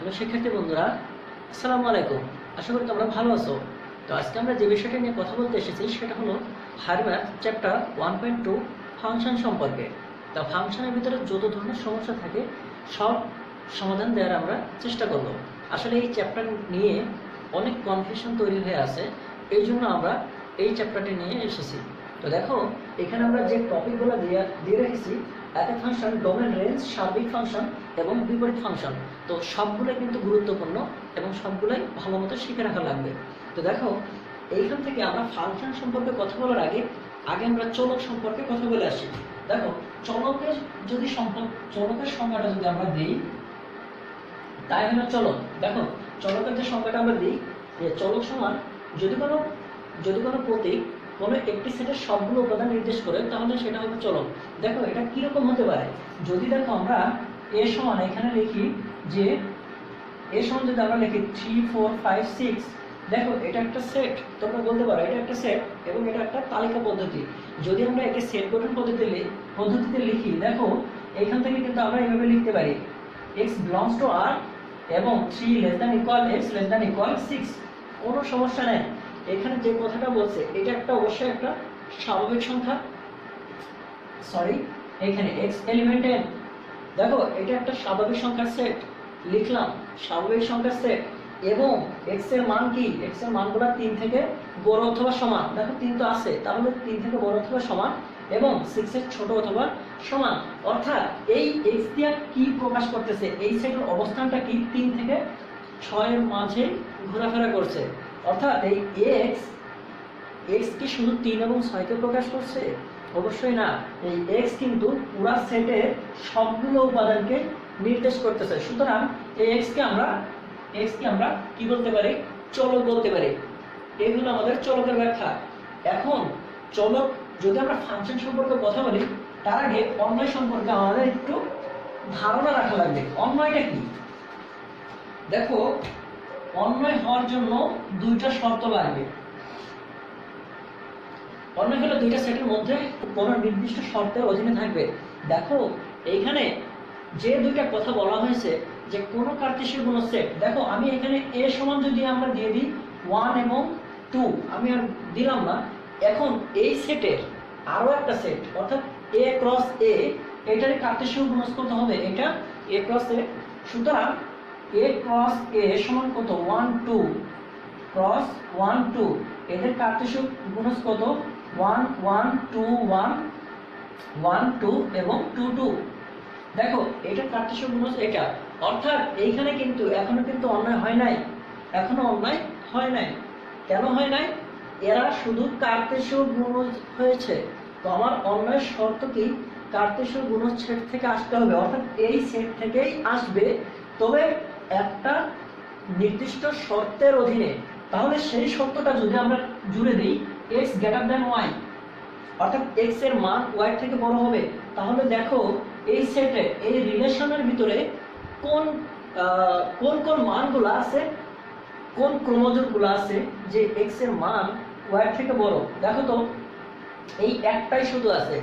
Hello শিক্ষার্থী বন্ধুরা, আসসালামু আলাইকুম। আশা করি তোমরা ভালো আছো। তো আজকে আমরা যে বিষয়টা নিয়ে কথা বলতে এসেছি সেটা হলো হায়ার ম্যাথ চ্যাপ্টার 1.2 ফাংশন সম্পর্কে। তো ফাংশনের ভিতরে যত ধরনের সমস্যা থাকে সব সমাধান দেওয়ার আমরা চেষ্টা করব। আসলে এই চ্যাপ্টার নিয়ে অনেক কনফিউশন তৈরি হয়ে আছে, এই জন্য আমরা এই চ্যাপ্টারটি নিয়ে এসেছি। তো দেখো, এখানে আমরা যে টপিকগুলো দিয়ে রেখেছি, একটা ফাংশন, ডোমেন, রেঞ্জ, সার্বিক ফাংশন এবং বিপরীত ফাংশন। তো সবগুলোই কিন্তু গুরুত্বপূর্ণ এবং সবগুলোই ভালো মতো শিখে রাখা লাগবে। তো দেখো, এইখান থেকে আমরা ফাংশন সম্পর্কে কথা বলার আগে আমরা চলক সম্পর্কে কথা বলে আসি। দেখো, চলকের সংজ্ঞাটা যদি আমরা দিই, তাই হলো চলক। দেখো, চলকের যে সংজ্ঞাটা আমরা দিই, যে চলক সমান যদি কোনো প্রতীক কোনো একটি সেটের সবগুলো উপাদান নির্দেশ করে, তাহলে সেটা হবে চলক। দেখো, এটা কিরকম হতে পারে, যদি দেখো আমরা এ সমান এখানে লিখি, যে এ সমান যদি আমরা লিখি 3 4 5 6, দেখো এটা একটা সেট। তোমরা বলতে পারো এটা একটা সেট এবং এটা একটা তালিকা পদ্ধতি। যদি আমরা একে সেট গঠন পদ্ধতিতে লিখি, দেখো এখান থেকে কিন্তু আমরা এভাবে লিখতে পারি x belongs to R এবং 3 less than equal x less than equal 6। কোনো সমস্যা নেই। এখানে যে কথাটা বলছে এটা একটা অবশ্যই একটা স্বাভাবিক সংখ্যা, সরি এখানে x এলিমেন্ট n। দেখো এটা একটা স্বাভাবিক সংখ্যার সেট, লিখলাম স্বাভাবিক সংখ্যার সেট এবং x এর মান কি, x এর মানগুলো 3 থেকে বড় অথবা সমান। দেখো 3 তো আছে, তাহলে 3 থেকে বড় অথবা সমান এবং 6 এর ছোট অথবা সমান। অর্থাৎ এই x দিয়ে কি প্রকাশ করতেছে, এই সেটের অবস্থানটা কি 3 থেকে 6 এর মাঝে ঘোরাফেরা করছে। অর্থাৎ এই x কি শুধু 3 এবং 6 কে প্রকাশ করছে? অবশ্যই না। এই x কিন্তু পুরো সেটের সবগুলো উপাদানকে নির্দেশ করতেছে। সুতরাং এই x কে আমরা কি বলতে পারি? চলক বলতে পারি। এগুলো আমাদের চলকের ব্যাখ্যা। এখন চলক, যদি আমরা ফাংশন সম্পর্কে কথা বলি, তার আগে অন্বয় সম্পর্কে আমাদের একটু ধারণা রাখা লাগবে। অন্বয়টা কি? দেখো, অন্বয় হওয়ার জন্য দুইটা শর্ত লাগবে। অন্যয় হলো দুইটা সেটের মধ্যে কোনো নির্দিষ্ট শর্তের অধীনে থাকবে। দেখো এইখানে যে দুইটা কথা বলা হয়েছে, যে কোন কার্টেসীয় গুণ সেট। দেখো আমি এখানে a সমান যদি আমরা দিয়ে দিই 1 এবং 2, আমি আর দিলাম না। এখন এই সেটের আরো একটা সেট, অর্থাৎ a ক্রস a, এটার কার্টেসীয় গুণজ কত হবে? এটা a ক্রস a। সুতরাং a ক্রস a সমান কত? 1 2 ক্রস 1 2, এদের কার্টেসীয় গুণজ কত? 1 1 2 1 1 2 এবং 2 2। দেখো এটা কার্টেসীয় গুণজ এটা। অর্থাৎ এইখানে কিন্তু এখনো কিন্তু অন্যায় হয় নাই, এখনো অন্যায় হয় নাই। কেন হয় নাই? এরা শুধু কার্টেসীয় গুণজ হয়েছে। তো আমার অন্যায় শর্ত কি? কার্টেসীয় গুণজ সেট থেকে আসতে হবে, অর্থাৎ এই সেট থেকেই আসবে, তবে একটা নির্দিষ্ট শর্তের অধীনে। তাহলে সেই শর্তটা যদি আমরা জুড়ে দিই x গ্রেটার দ্যান y, অর্থাৎ x এর মান y থেকে বড় হবে, তাহলে দেখো এই সেটে, এই রিলেশনের ভিতরে কোন কোন মানগুলো আছে, কোন ক্রোমোজোমগুলো আছে যে x এর মান y থেকে বড়। দেখো তো, এই একটাই শুধু আছে।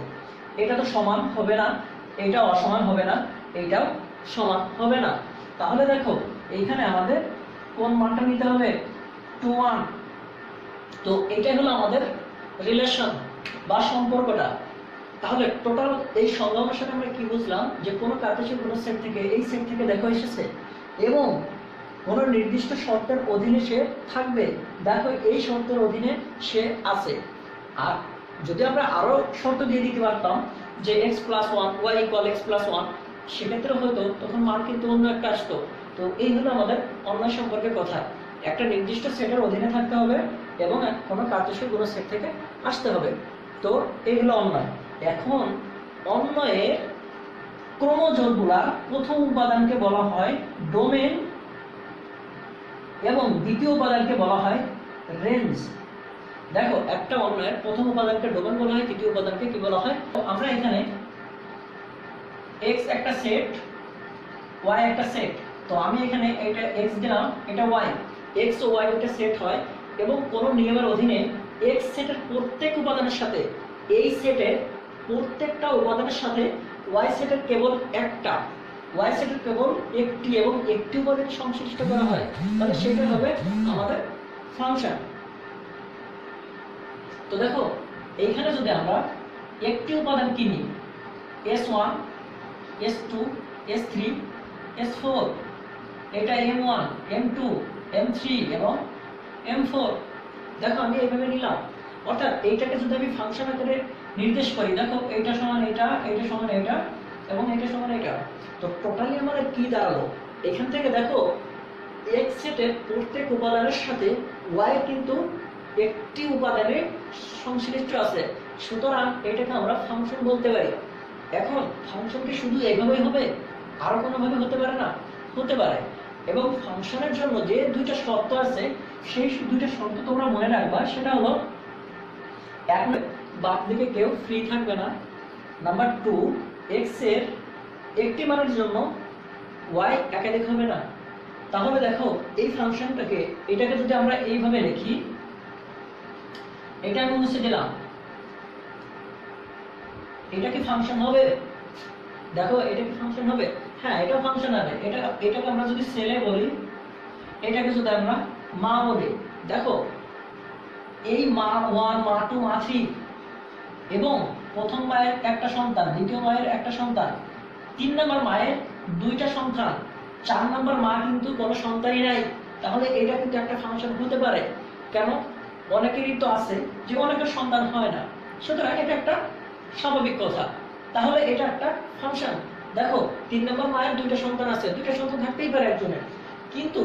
এটা তো সমান হবে না, এটা অসমান হবে না, এইটাও সমান হবে না। তাহলে দেখো এইখানে আমাদের কোন মানটা নিতে হবে? 2 1। তো এটাই হলো আমাদের রিলেশন বা সম্পর্কটা। তাহলে টোটাল এই সংজ্ঞা অনুসারে আমরা কি বুঝলাম? যে কোনো কার্টেসীয় গুণ সেট থেকে, এই সেট থেকে দেখো এসেছে এবং কোনো নির্দিষ্ট শর্তের অধীনে সে থাকবে। দেখো এই শর্তের অধীনে সে আছে। আর যদি আমরা আরো শর্ত দিয়ে দিতে পারতাম যে x + 1 y = x + 1, সেক্ষেত্রে হয়তো তখন মান কিন্তু অন্য একটা আসতো। তো এই হলো আমাদের অন্যায় সম্পর্কে কথা। একটা নির্দিষ্ট সেটের অধীনে থাকতে হবে এবং কোনো কার্টেসীয় গুণ সেট থেকে আসতে হবে। তো এই হলো অন্যায়। এখন অন্বয়ে ক্রোমোজোমগুলা প্রথম উপাদানকে বলা হয় ডোমেন এবং দ্বিতীয় উপাদানকে বলা হয় রেঞ্জ। দেখো একটা অন্বয়ের প্রথম উপাদানকে ডোমেন বলা হয়, দ্বিতীয় উপাদানকে কি বলা হয়? তো আমরা এখানে x একটা সেট, y একটা সেট। তো আমি এখানে এটা x দিলাম, এটা y। x ও y একটা সেট হয় এবং কোন নিয়মের অধীনে x সেটের প্রত্যেক উপাদানের সাথে, এই সেটের প্রত্যেকটা উপাদানের সাথে y সেটের কেবল একটা ওয়াই সেটের কেবল একটি এবং একটি উপাদান সংশ্লিষ্ট করা হয়, তাহলে সেটা হবে আমাদের ফাংশন। তো দেখো এইখানে যদি আমরা একটি উপাদান কিনি S1 S2 S3 S4, এটা M1 M2 M3 এবং M4, দেখো আমি এইভাবে নিলাম। অর্থাৎ এইটাকে যদি আমি ফাংশন আকারে নির্দেশ করি, দেখো এইটা সমান এটা, এইটা সমান এটা এবং এটা সমান এটা, তো টোটালি আমাদের কি দাঁড়ালো? এখান থেকে দেখো এক্স সেটের প্রত্যেক উপাদানের সাথে ওয়াই কিন্তু একটি উপাদানে সংশ্লিষ্ট আছে, সুতরাং এটাকে আমরা ফাংশন বলতে পারি। এখন ফাংশন কি শুধু এইভাবেই হবে? আরো কোনোভাবে হতে পারে না? হতে পারে। এবং ফাংশনের জন্য যে দুইটা শর্ত আছে সেই দুইটা শর্ত তোমরা মনে রাখবা, সেটা হলো এক, বাম দিকে কেউ ফ্রি থাকবে না। নাম্বার 2, এক্স এর একটি মানের জন্য ওয়াই একাধিক হবে না। তাহলে দেখো এই ফাংশনটাকে, এটাকে যদি আমরা এইভাবে লিখি, এটা আমি মুছে দিলাম, এটা কি ফাংশন হবে? দেখো এটা কি ফাংশন হবে? হ্যাঁ, এটা ফাংশন হবে। এটাকে আমরা যদি ছেলে বলি, এটাকে যদি আমরা মা বলি, দেখো এই মা 1 মা 2 মা 3 এবং প্রথম মায়ের একটা সন্তান, দ্বিতীয় মায়ের একটা সন্তান, 3 নম্বর মায়ের দুইটা সন্তান, 4 নম্বর মা কিন্তু কোনো সন্তানই নাই, তাহলে এটা কিন্তু একটা ফাংশন হতে পারে। কেন? অনেকেরই তো আছে যে অনেকের সন্তান হয় না, সুতরাং এটা একটা স্বাভাবিক কথা। তাহলে এটা একটা ফাংশন। দেখো 3 নম্বর মায়ের দুইটা সন্তান আছে, দুইটা সন্তান থাকতেই পারে একজনের, কিন্তু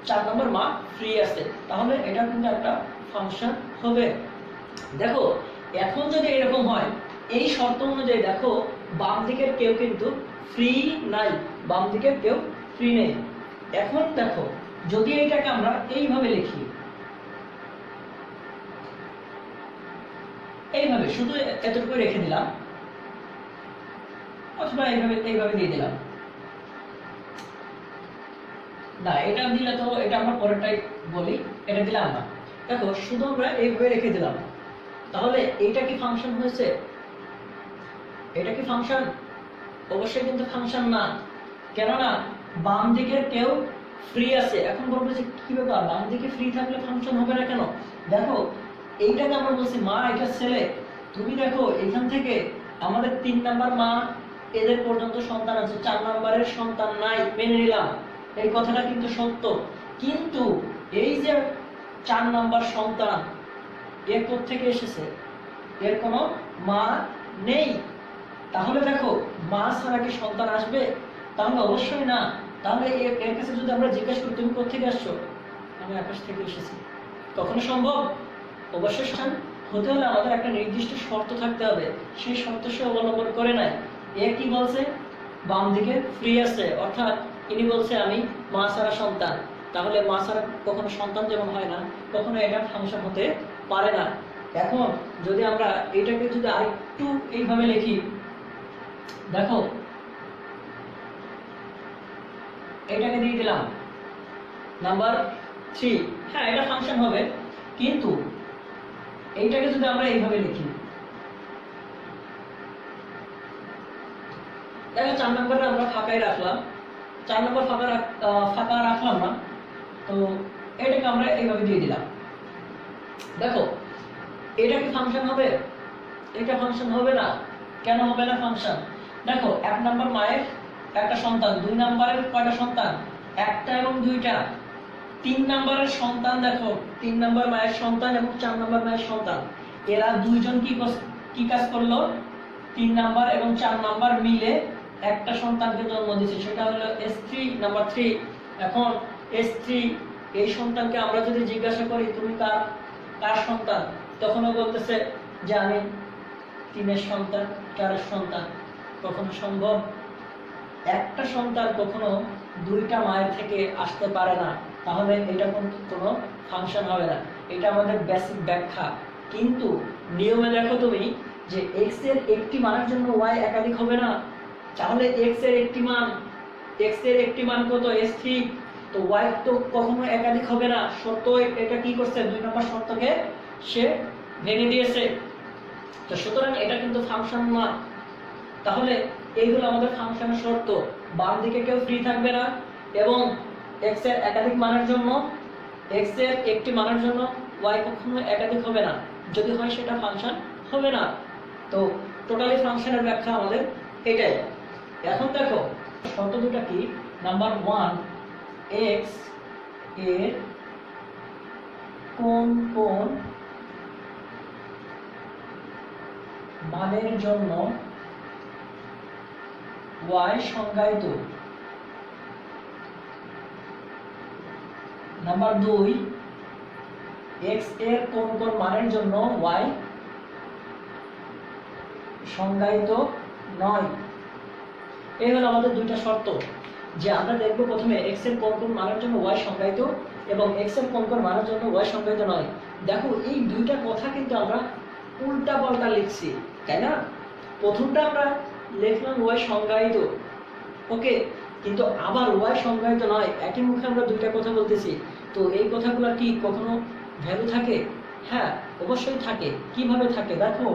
4 নম্বর মা ফ্রি আছে, তাহলে এটা কিন্তু একটা ফাংশন হবে। দেখো এখন যদি এরকম হয়, এই শর্ত অনুযায়ী দেখো বাম দিকের কেউ কিন্তু ফ্রি নাই, বাম দিকের কেউ ফ্রি নেই। এখন দেখো যদি এইটাকে আমরা এইভাবে লিখি, এইভাবে শুধু এতটুকু রেখে দিলাম, অথবা এইভাবে দিয়ে দিলাম, না এটা দিলে তো এটা আমরা পরেরটাই বলি, এটা দিলাম না। দেখো শুধু আমরা এইভাবে রেখে দিলাম, তাহলে এইটা কি ফাংশন হয়েছে? এটা কি ফাংশন? অবশ্যই কিন্তু ফাংশন না, কেননা বাম দিকের কেউ ফ্রি আছে। এখন বলবো যে কি ব্যাপার, বাম দিকে ফ্রি থাকলে ফাংশন হবে না কেন? দেখো এইটাকে আমরা বলছি মা, এটা ছেলে। তুমি দেখো এখান থেকে আমাদের 3 নাম্বার মা, এদের পর্যন্ত সন্তান আছে, 4 নাম্বারের সন্তান নাই, মেনে নিলাম, এই কথাটা কিন্তু সত্য। কিন্তু এই যে 4 নাম্বার সন্তান, এর থেকে এসেছে, এর কোনো মা নেই। তাহলে দেখো মা ছাড়া কি সন্তান আসবে? তাহলে অবশ্যই না। তাহলে এর কাছে যদি আমরা জিজ্ঞাসা করি তুমি কোথা থেকে আসছো, আমি আকাশ থেকে এসেছি, কখনো সম্ভব? অবশ্যই হতে হলে আমাদের একটা নির্দিষ্ট শর্ত থাকতে হবে, সেই শর্ত সে অবলম্বন করে নাই। এ কি বলছে? বাম দিকে ফ্রি আছে, অর্থাৎ ইনি বলছে আমি মা ছাড়া সন্তান। তাহলে মা ছাড়া কখনো সন্তান যেমন হয় না, কখনো এটা ফাংশন হতে পারে না। এখন যদি আমরা এটাকে যদি আরেকটু এইভাবে লিখি, দেখো এটাকে দিয়ে দিলাম নাম্বার 3, হ্যাঁ এটা ফাংশন হবে। কিন্তু এইটাকে যদি আমরা এইভাবে লিখি, দেখো 4 নম্বরে আমরা ফাঁকাই রাখলাম, 4 নম্বর ফাঁকা রাখলাম না, তো এটাকে আমরা এইভাবে দিয়ে দিলাম। দেখো এটা কি ফাংশন হবে? এটা ফাংশন হবে না। কেন হবে না ফাংশন? দেখো 1 নম্বর মায়ের একটা সন্তান, 2 নম্বরের কয়টা সন্তান? একটা এবং দুইটা। 3 নম্বরের সন্তান, দেখো 3 নম্বর মায়ের সন্তান এবং 4 নম্বর মায়ের সন্তান, এরা দুইজন কি কাজ করলো? 3 নাম্বার এবং 4 নাম্বার মিলে একটা সন্তানকে জন্ম দিয়েছে, সেটা হলো S3 নাম্বার 3। এখন S3 এই সন্তানকে আমরা যদি জিজ্ঞাসা করি তুমি কার সন্তান, তখনও বলতেছে যে আমি 3-এর সন্তান, 4-এর সন্তান। কখনো সম্ভব? একটা সন্তান কখনো দুইটা মায়ের থেকে আসতে পারে না, তাহলে এটা কোনো ফাংশন হবে না। এটা আমাদের বেসিক ব্যাখ্যা। কিন্তু নিয়মে দেখো তুমি যে x এর একটি মানের জন্য y একাধিক হবে না, তাহলে x এর একটি মান কত? S3, তো y তো কখনো একাধিক হবে না। শর্ত এটা কি করছে? 2 নম্বর শর্তকে সে ভেঙে দিয়েছে, তো সুতরাং এটা কিন্তু ফাংশন না। তাহলে এইগুলো আমাদের ফাংশনের শর্ত। বাম দিকে কেউ ফ্রি থাকবে না, এবং এক্স এর একাধিক মানের জন্য এক্স এর একটি মানের জন্য ওয়াই কখনো একাধিক হবে না, যদি হয় সেটা ফাংশন হবে না। তো টোটালি ফাংশনের ব্যাখ্যা আমাদের এটাই। এখন দেখো শর্ত দুটা কি, নাম্বার 1 এক্স এর কোন কোন মানের জন্য ওয়াই সংজ্ঞায়িত। নাম্বার 2 এক্স এর কোন কোন মানের জন্য ওয়াই সংজ্ঞায়িত নয়। এই হলো আমাদের দুইটা শর্ত, যে আমরা দেখবো প্রথমে এক্স এর কোন কোন মানের জন্য ওয়াই সংজ্ঞায়িত এবং এক্স এর কোন কোন মানের জন্য ওয়াই সংজ্ঞায়িত নয়। দেখো এই দুইটা কথা কিন্তু আমরা উল্টা পাল্টা লিখছি, তাই না? প্রথমটা আমরা লিখলাম ওয়াই সংজ্ঞায়িত, ওকে, কিন্তু আবার ওয়াই সংজ্ঞায়িত নয়, একই মুখে আমরা দুইটা কথা বলতেছি। তো এই কথাগুলো কি কখনো ভ্যালু থাকে? হ্যাঁ, অবশ্যই থাকে। কিভাবে থাকে দেখো,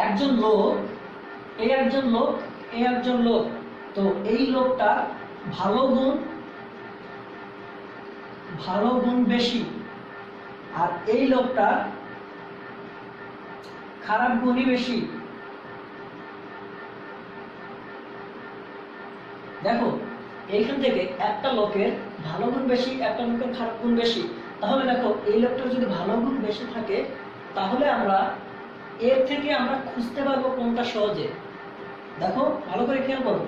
একজন লোক, এই একজন লোক, এই একজন লোক, তো এই লোকটা ভালো গুণ বেশি, আর এই লোকটা খারাপ গুণই বেশি। দেখো এইখান থেকে একটা লোকের ভালো গুণ বেশি, একটা লোকের খারাপ গুণ বেশি, তাহলে দেখো এই লোকটার যদি ভালো গুণ বেশি থাকে তাহলে আমরা এর থেকে আমরা খুঁজতে পারবো কোনটা সহজে। দেখো ভালো করে খেয়াল করো,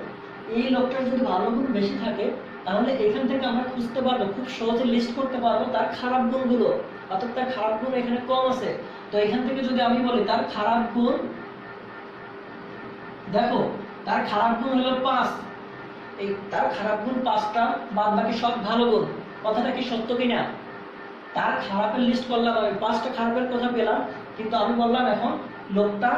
এই লোকটার যদি ভালো গুণ বেশি থাকে তাহলে এখান থেকে আমরা খুঁজতে পারবো, খুব সহজে লিস্ট করতে পারবো তার খারাপ গুণগুলো, অর্থাৎ তার খারাপ গুণ এখানে কম আছে। তো এখান থেকে যদি আমি বলি তার খারাপ গুণ, দেখো তার খারাপ গুণ হলো 5, এই তার খারাপ গুণ 5টা, বাদ বাকি সব ভালো গুণ। কথাটা কি সত্য কিনা? তার খারাপের লিস্ট করলাম আমি, 5টা খারাপের কথা পেলাম, কিন্তু আমি বললাম এখন লোকটা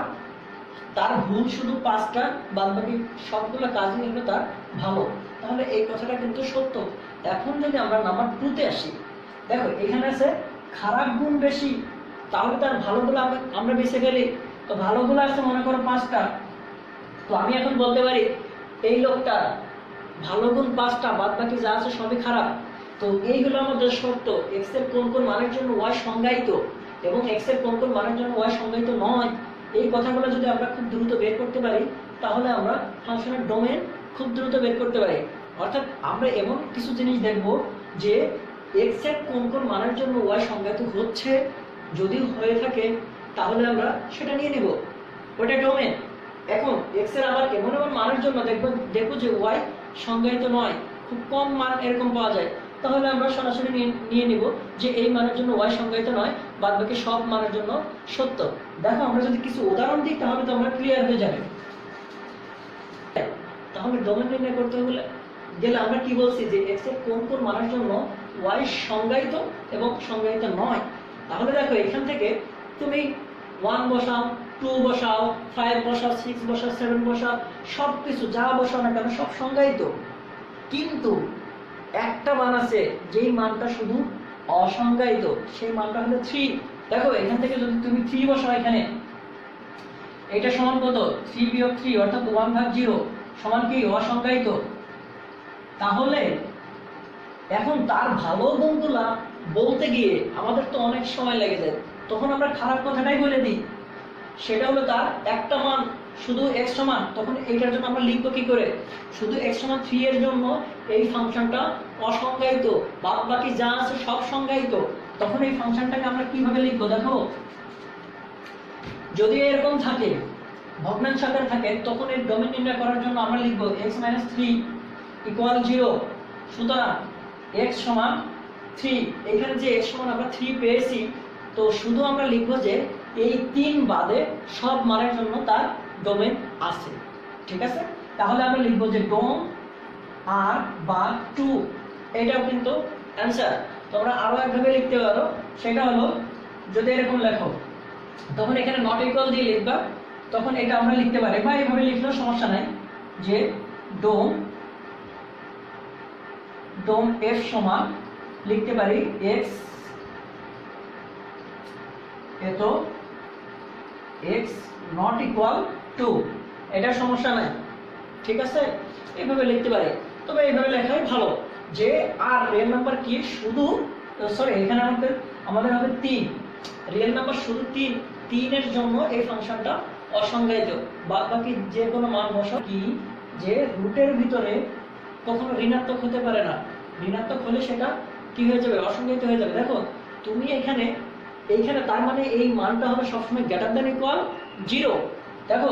তার ভুল শুধু 5টা, বাদ বাকি সবগুলো কাজই হলো তার ভালো। তাহলে এই কথাটা কিন্তু সত্য। এখন যদি আমরা নাম্বার 2-তে আসি, দেখো এখানে আছে খারাপ গুণ বেশি, তাহলে তার ভালোগুলো আমরা বেছে ফেলি। তো ভালোগুলো আছে মনে করো 5টা, তো আমি এখন বলতে পারি এই লোকটা ভালো গুণ 5টা, বাদ বাকি যা আছে সবই খারাপ। তো এই হলো আমাদের শর্ত, এক্স এর কোন কোন মানের জন্য ওয়াই সংজ্ঞায়িত এবং এক্স এর কোন কোন মানের জন্য ওয়াই সংজ্ঞায়িত নয়। এই কথাগুলো যদি আমরা খুব দ্রুত বের করতে পারি তাহলে আমরা ফাংশনের ডোমেন খুব দ্রুত বের করতে পারি। অর্থাৎ আমরা এমন কিছু জিনিস দেখব যে এক্স এর কোন কোন মানের জন্য ওয়াই সংজ্ঞায়িত হচ্ছে, যদি হয়ে থাকে তাহলে আমরা সেটা নিয়ে নিব, ওটা ডোমেন। এখন এক্স এর আবার এমন এমন মানের জন্য দেখবো যে ওয়াই সংজ্ঞায়িত নয়, খুব কম মান এরকম পাওয়া যায়, তাহলে আমরা সরাসরি নিয়ে নিব যে এই মানের জন্য ওয়াই সংজ্ঞায়িত নয়, বাদ বাকি সব মানের জন্য সত্য। দেখো আমরা যদি কিছু উদাহরণ দিই তাহলে তো আমরা ক্লিয়ার হয়ে যাবে। তাহলে ডোমেন নির্ণয় করতে গেলে আমরা কি বলছি যে এক্স এর কোন কোন মানের জন্য ওয়াই সংজ্ঞায়িত এবং সংজ্ঞায়িত নয়। তাহলে দেখো এখান থেকে তুমি 1 বসাও, 2 বসাও, 5 বসাও, 6 বসাও, 7 বসাও, সবকিছু যা বসাও না কেন সব সংজ্ঞায়িত, কিন্তু একটা মান আছে যেই মানটা শুধু অসংজ্ঞায়িত, সেই মানটা হলো 3। দেখো এখান থেকে যদি তুমি 3 বসাও, এখানে এটা সমান কত, 3 বিয়োগ 3 অর্থাৎ 1/0 সমান কি অসংজ্ঞায়িত। তাহলে এখন তার ভালো গুণগুলা বলতে গিয়ে আমাদের তো অনেক সময় লেগে যায়, তখন আমরা খারাপ কথাটাই বলে দিই। সেটা হলো তার একটা মান শুধু x সমান, তখন এইটার জন্য আমরা লিখবো কি করে, শুধু x সমান 3 এর জন্য এই ফাংশনটা অসংজ্ঞায়িত, বাদ বাকি যা আছে সব সংজ্ঞায়িত। তখন এই ফাংশনটাকে আমরা কিভাবে লিখবো, দেখো যদি এরকম থাকে, ভগ্নাংশ আকারে থাকে, তখন এর ডোমেন নির্ণয় করার জন্য আমরা লিখবো x - 3 = 0। সুতরাং x সমান 3, এখানে যে x সমান আমরা 3 পেয়েছি, তো শুধু আমরা লিখবো যে এই 3 বাদে সব মানের জন্য তার ডোমেন আছে, ঠিক আছে? তাহলে আমরা লিখবো যে ডোম আর বা 2, এটাও কিন্তু অ্যান্সার। তোমরা আরো একভাবে লিখতে পারো, সেটা হলো যদি এরকম লেখো তখন এখানে নট ইকুয়াল দিয়ে লিখবা, তখন এটা আমরা লিখতে পারি, বা এইভাবে লিখলেও সমস্যা নাই, যে ডোম f সমান লিখতে পারি x এত x নট ইকুয়াল টু, এটা সমস্যা নাই, ঠিক আছে? এইভাবে লিখতে পারি, তবে এইভাবে লেখাই ভালো যে আর রিয়েল নাম্বার কি শুধু সরি এখানে আমাদের হবে 3, রিয়েল নাম্বার শুধু 3 এর জন্য এই ফাংশনটা অসংজ্ঞায়িত। বাকি যে কোনো মান বসাও কি যে রুটের ভিতরে কখনো ঋণাত্মক হতে পারে না, ঋণাত্মক হলে সেটা কি হয়ে যাবে, অসংজ্ঞায়িত হয়ে যাবে। দেখো তুমি এইখানে তার মানে এই মানটা হবে সবসময় গ্রেটার দ্যান ইকুয়াল 0। দেখো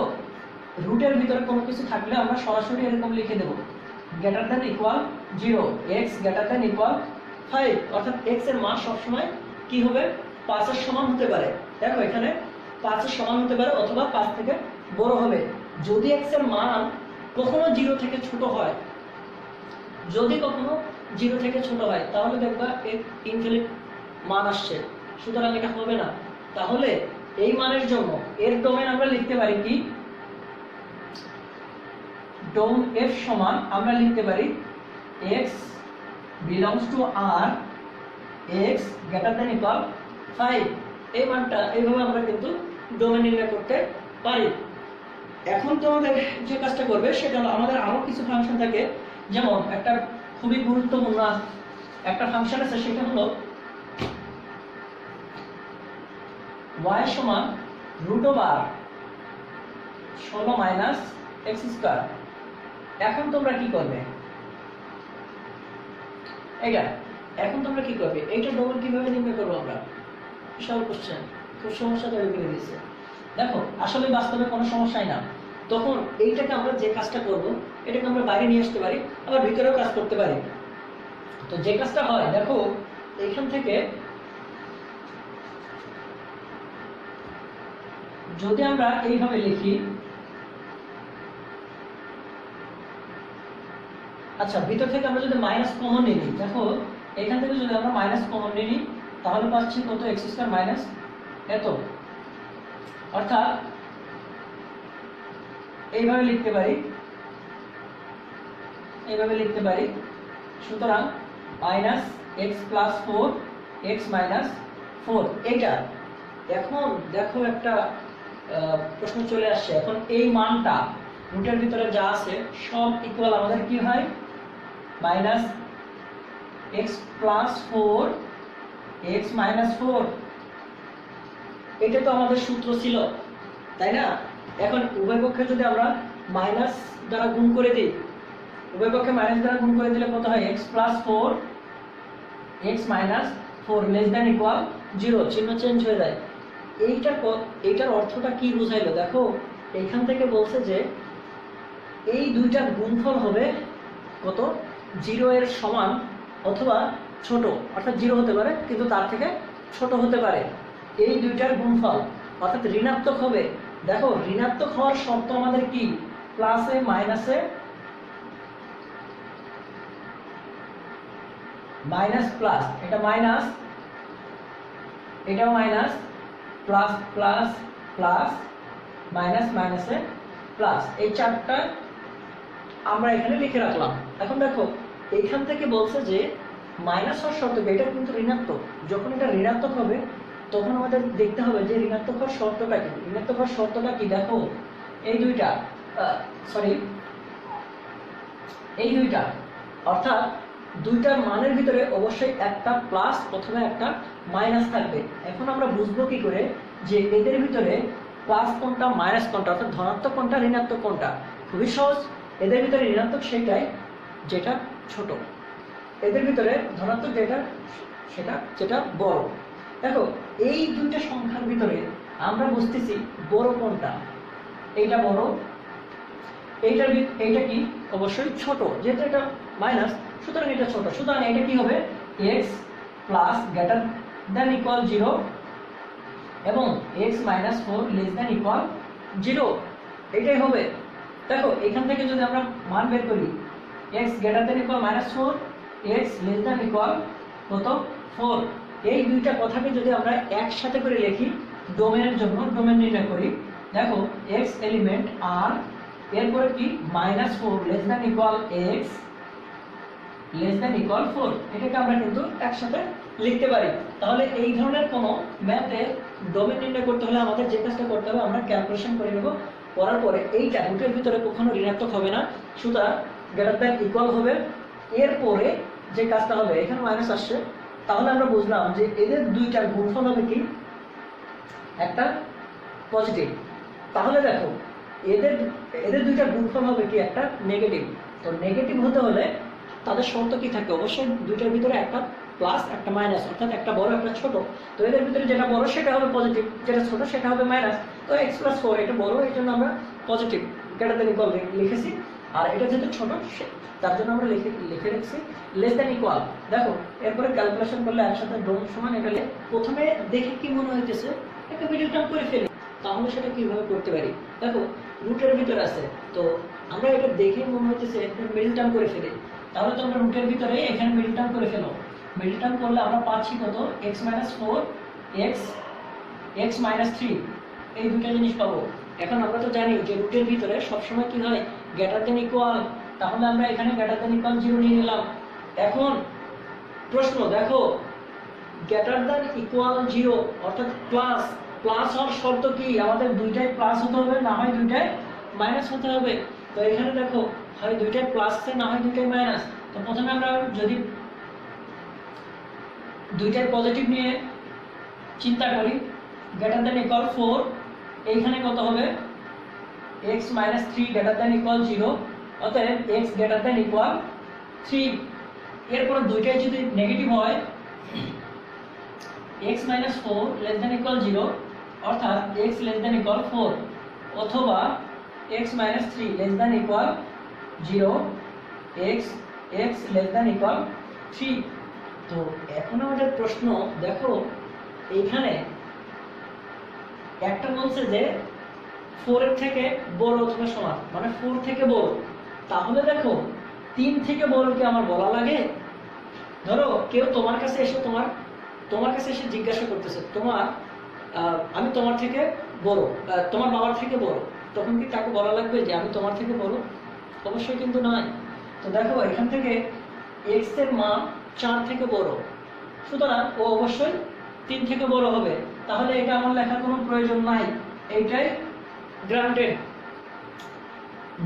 রুটের ভিতরে কোনো কিছু থাকলে আমরা সরাসরি এরকম লিখে দেব greater than equal 0, x greater than equal 5, অর্থাৎ x এর মান সবসময় কি হবে 5 এর সমান হতে পারে। দেখো এখানে 5 এর সমান হতে পারে অথবা 5 থেকে বড় হবে। যদি x এর মান কখনো 0 থেকে ছোট হয়, যদি কখনো 0 থেকে ছোট হয় তাহলে দেখবা এর ইনফিনিট মান আসছে, সুতরাং এটা হবে না। তাহলে এই মানের জন্য এর ডোমেন আমরা লিখতে পারি কি, ডোম f সমান আমরা লিখতে পারি x belongs to r, x greater than equal 5। এই মানটা এইভাবে আমরা কিন্তু ডোমেন নির্ণয় করতে পারি। এখন তোমাদের যে কাজটা করবে সেটা হলো আমাদের আরো কিছু ফাংশন থাকে, যেমন একটা খুবই গুরুত্বপূর্ণ একটা ফাংশন আছে, সেটা হলো y সমান √16 মাইনাস x স্কয়ার। এখন তোমরা কি করবে, এখন তোমরা কি করবে, এইটা ডবল কিভাবে নির্ণয় করবো আমরা, বিশাল কোশ্চেন, খুব সমস্যা তৈরি করে দিয়েছে। দেখো আসলে বাস্তবে কোনো সমস্যাই না, তখন এইটাকে আমরা যে কাজটা করব এটাকে আমরা বাইরে নিয়ে আসতে পারি, আবার ভিতরেও কাজ করতে পারি। তো যে কাজটা হয় দেখো এইখান থেকে যদি আমরা এইভাবে লিখি, আচ্ছা ভিতর থেকে আমরা যদি মাইনাস কমন নিই, দেখো এখান থেকে যদি আমরা মাইনাস কমন নিই তাহলে পাচ্ছি কত, x স্কয়ার মাইনাস এত, অর্থাৎ এইভাবে লিখতে পারি, সুতরাং minus x plus 4 x minus 4 এটা। এখন দেখো একটা প্রশ্ন চলে আসছে, এখন এই মানটা রুটের ভিতরে যা আছে সব ইকুয়াল আমাদের কি হয়, minus x plus 4 x minus 4, এটা তো আমাদের সূত্র ছিল তাই না। এখন উভয় পক্ষে যদি আমরা মাইনাস দ্বারা গুণ করে দিই, উভয় পক্ষে মাইনাস দ্বারা গুণ করে দিলে কত হয়, x plus 4 x minus 4 less than equal 0, চিহ্ন চেঞ্জ হয়ে যায়। এইটার অর্থটা কি বুঝাইলো, দেখো এইখান থেকে বলছে যে এই দুইটার গুণফল হবে কত, 0 এর সমান অথবা ছোট, অর্থাৎ 0 হতে পারে কিন্তু তার থেকে ছোট হতে পারে। এই দুইটার গুণফল অর্থাৎ ঋণাত্মক হবে। দেখো ঋণাত্মক হওয়ার শর্ত আমাদের কি, প্লাসে মাইনাসে মাইনাস প্লাস, এটা মাইনাস এটাও minus, plus plus plus minus মাইনাসে প্লাস, এই চারটা আমরা এখানে লিখে রাখলাম। এখন দেখো এইখান থেকে বলছে যে মাইনাস হওয়ার শর্ত, এটা কিন্তু ঋণাত্মক, যখন এটা ঋণাত্মক হবে তখন আমাদের দেখতে হবে যে ঋণাত্মক হওয়ার শর্তটা কি, ঋণাত্মক হওয়ার শর্তটা কি, দেখো এই দুইটা অর্থাৎ দুইটার মানের ভিতরে অবশ্যই একটা প্লাস অথবা একটা মাইনাস থাকবে। এখন আমরা বুঝবো কি করে যে এদের ভিতরে প্লাস কোনটা মাইনাস কোনটা, অর্থাৎ ধনাত্মক কোনটা ঋণাত্মক কোনটা, খুবই সহজ। এদের ভিতরে ঋণাত্মক সেইটাই যেটা ছোট, এদের ভিতরে ধনাত্মক যেটা বড়। দেখো এই দুইটা সংখ্যার ভিতরে আমরা বুঝতেছি বড় কোনটা, এইটা বড়, এইটা কি অবশ্যই ছোট, যেহেতু এটা মাইনাস সুতরাং এটা ছোট, সুতরাং এটা কি হবে, x plus greater than equal 0 এবং x minus 4 less than equal 0, এটাই হবে। দেখো এখান থেকে যদি আমরা মান বের করি, x greater than equal minus 4 x less than equal কত 4, এই দুইটা কথাকে যদি আমরা একসাথে করে লিখি ডোমেনের জন্য, ডোমেন নির্ণয় করি, দেখো x এলিমেন্ট r, এরপরে কি minus 4 less than equal x less than equal 4, এটাকে আমরা কিন্তু একসাথে লিখতে পারি। তাহলে এই ধরনের কোনো ম্যাথে ডোমেন নির্ণয় করতে হলে আমাদের যে কাজটা করতে হবে, আমরা ক্যালকুলেশন করে নেব, করার পরে এইটা রুটের ভিতরে কখনো ঋণাত্মক হবে না, সুতরাং গ্রেটার দ্যান ইকুয়াল হবে, এরপরে যে কাজটা হবে এখানে মাইনাস আসছে, তাহলে আমরা বুঝলাম যে এদের দুইটার গুণফল হবে কি একটা পজিটিভ। তাহলে দেখো এদের এদের দুইটার গুণফল হবে কি একটা নেগেটিভ। তো নেগেটিভ হতে হলে তাদের শর্ত কি থাকে, অবশ্যই দুইটার ভিতরে একটা প্লাস একটা মাইনাস, অর্থাৎ একটা বড় একটা ছোট। তো এদের ভিতরে যেটা বড় সেটা হবে পজিটিভ, যেটা ছোট সেটা হবে মাইনাস। তো এক্স প্লাস ফোর এটা বড়, এই জন্য আমরা পজিটিভ গ্রেটার দ্যান ইকুয়াল লিখেছি, আর এটা যেহেতু ছোট তার জন্য আমরা লিখে রেখেছি লেস দ্যান ইকুয়াল। দেখো এরপরে ক্যালকুলেশন করলে একসাথে ডোম সমান এটা প্রথমে দেখে কি মনে হইতেছে একটা মিডল টার্ম করে ফেলি, তাহলে সেটা কিভাবে করতে পারি। দেখো রুটের ভিতরে আছে, তো আমরা এটা দেখে মনে হইতেছে মিডল টার্ম করে ফেলি, তাহলে তো আমরা রুটের ভিতরে এখানে মিডল টার্ম করে ফেলো। মিডল টার্ম করলে আমরা পাচ্ছি কত x minus four x minus three, এই দুটো জিনিস পাবো। এখন আমরা তো জানি যে রুটের ভিতরে সবসময় কি হয় গ্রেটার দ্যান ইকুয়াল, তাহলে আমরা এখানে গ্রেটার দ্যান ইকুয়াল 0 নিয়ে নিলাম। এখন প্রশ্ন দেখো গ্রেটার দ্যান ইকুয়াল 0 অর্থাৎ প্লাস, প্লাস হওয়ার শর্ত কি আমাদের দুইটাই প্লাস হতে হবে, না হয় দুইটাই মাইনাস হতে হবে। তো এখানে দেখো হয় দুইটাই প্লাস আছে, না হয় দুইটাই মাইনাস। তো প্রথমে আমরা যদি দুইটাই পজিটিভ নিয়ে চিন্তা করি, গ্রেটার দ্যান ইকুয়াল 4, এইখানে কত হবে x minus 3 greater than equal 0, অতএব x গ্রেটার দ্যান ইকুয়াল 3। এরপর দুইটাই যদি নেগেটিভ হয় x minus 4 less than equal 0, অর্থাৎ x লেস দ্যান ইকুয়াল 4, অথবা x minus 3 less than equal 0, x less than equal 3। তো এখন আমাদের প্রশ্ন দেখো এইখানে একটা বলছে যে 4 এর থেকে বড় অথবা সমান, মানে 4 থেকে বড়। তাহলে দেখো 3 থেকে বড় কি আমার বলা লাগে? ধরো কেউ তোমার কাছে এসে জিজ্ঞাসা করতেছে আমি তোমার থেকে বড়, তোমার বাবার থেকে বড়, তখন কি তাকে বলা লাগবে যে আমি তোমার থেকে বড়? অবশ্যই কিন্তু নয়। তো দেখো এখান থেকে x এর মান 4 থেকে বড়, সুতরাং ও অবশ্যই 3 থেকে বড় হবে। তাহলে এটা আমার লেখার কোনো প্রয়োজন নাই, এইটাই গ্রান্টেড।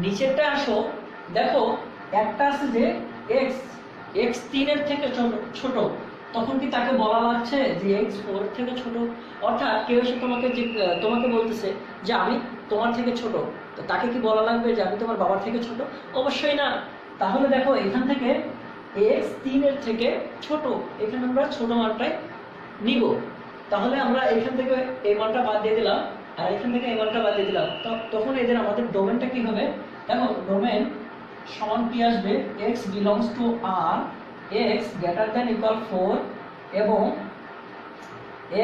নিচেরটা আসো, দেখো একটা আছে যে x 3 এর থেকে ছোট, তখন কি তাকে বলা লাগছে যে x 4 এর থেকে ছোট? অর্থাৎ কেউ এসে তোমাকে বলতেছে যে আমি তোমার থেকে ছোট, তো তাকে কি বলা লাগবে যে আমি তোমার বাবার থেকে ছোট? অবশ্যই না। তাহলে দেখো এখান থেকে x 3 এর থেকে ছোট, এখানে আমরা ছোট মানটাই নিব। তাহলে আমরা এখান থেকে এই মানটা বাদ দিয়ে দিলাম, আর এখান থেকে এই মানটা বাদ দিয়ে দিলাম। তখন এদের আমাদের ডোমেনটা কি হবে? দেখো ডোমেন সমান কি আসবে, x belongs to r, x greater than equal 4 এবং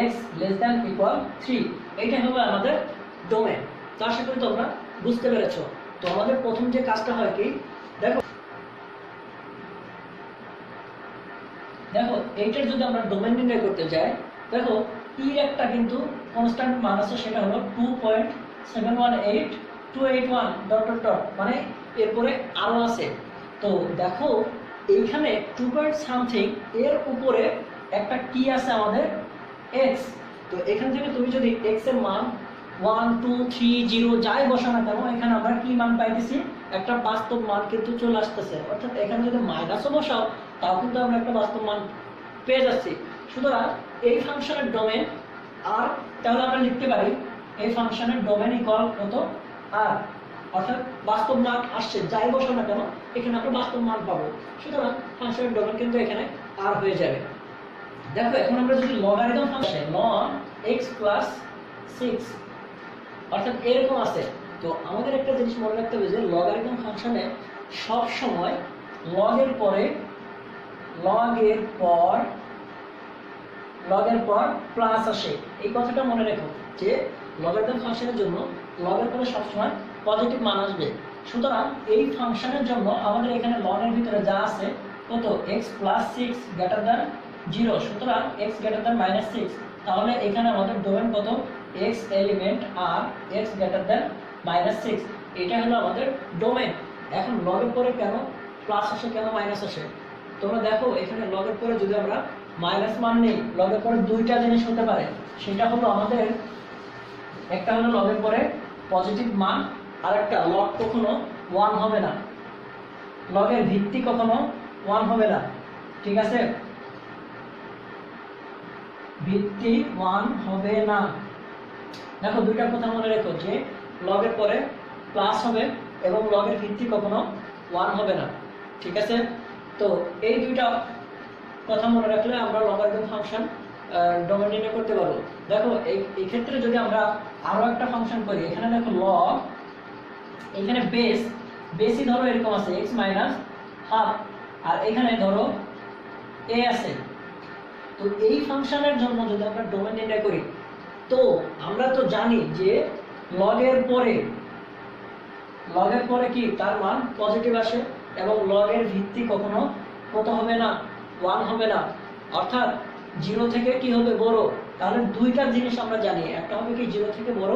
x লেস দ্যান ইকুয়াল 3, এইটা হবে আমাদের ডোমেন। তো আশা করি তোমরা বুঝতে পেরেছো। তো আমাদের প্রথম যে কাজটা হয় কি, দেখো এইটার যদি আমরা ডোমেন নির্ণয় করতে যাই, দেখো এর একটা কিন্তু কনস্ট্যান্ট মান আছে, সেটা হলো 2.718281 ডট ডট ডট, মানে এরপরে আরো আছে। তো দেখো এইখানে 2 এর উপরে একটা কি আছে আমাদের x। তো এখান থেকে তুমি যদি x এর মান 1 2 3 0 যাই বসা না কেন, এখানে আমরা কি মান পাইতেছি, একটা বাস্তব মান কিন্তু চলে আসতেছে। অর্থাৎ এখানে যদি মাইনাসও বসাও তাও কিন্তু আমরা একটা বাস্তব মান পেয়ে যাচ্ছি। সুতরাং এই ফাংশনের ডোমেন আর, তাহলে আমরা লিখতে পারি এই ফাংশনের ডোমেন ইকুয়াল কত আর, অর্থাৎ বাস্তব মান আসছে যাই বসাও না কেন এখানে আমরা বাস্তব মান পাবো। সুতরাং ফাংশনের ডোমেন কিন্তু এখানে আর হয়ে যাবে। দেখো এখন আমরা যদি logarithm function ln x plus 6, অর্থাৎ এরকম আছে। তো আমাদের একটা জিনিস মনে রাখতে হবে যে লগারিদম ফাংশনে সব সময় লগ এর পর প্লাস আসে। এই কথাটা মনে রেখো যে লগারিদম ফাংশনের জন্য লগ এর পরে সবসময় পজিটিভ মান আসবে। সুতরাং এই ফাংশনের জন্য আমাদের এখানে লগ এর ভিতরে যা আছে কত, x প্লাস 6 গ্রেটার দ্যান 0, সুতরাং x গ্রেটার দ্যান -6। তাহলে এখানে আমাদের ডোমেন কত, x এলিমেন্ট আর x গ্রেটার দ্যান -6, এটা হলো আমাদের ডোমেন। এখন লগ এর পরে কেন প্লাস আসে, কেন মাইনাস আসে? তোমরা দেখো এখানে লগ এর পরে যদি আমরা মাইনাস মান নেই, লগ এর পরে দুইটা জিনিস হতে পারে। সেটা হলো আমাদের একটা হলো লগ এর পরে পজিটিভ মান, আর একটা লগ কখনো 1 হবে না। লগের ভিত্তি কখনো 1 হবে না, ঠিক আছে? ভিত্তি 1 হবে না। দেখো দুইটা কথা মনে রেখো যে লগের পরে প্লাস হবে এবং লগের ভিত্তি কখনো 1 হবে না, ঠিক আছে? তো এই দুইটা কথা মনে রাখলে আমরা লগারিদম ফাংশন ডোমেন নির্ণয় করতে পারবো। দেখো এই ক্ষেত্রে যদি আমরা আরো একটা ফাংশন করি, এখানে দেখো লগ, এখানে বেসই ধরো এরকম আছে x মাইনাস হাফ, আর এখানে ধরো a আছে। তো এই ফাংশনের জন্য যদি আমরা ডোমেন নির্ণয় করি, তো আমরা তো জানি যে লগের পরে কি তার মান পজিটিভ আসে এবং লগের ভিত্তি কখনো কত হবে না, 1 হবে না, অর্থাৎ 0 থেকে কি হবে বড়। তাহলে দুইটা জিনিস আমরা জানি, একটা হবে কি 0 থেকে বড়,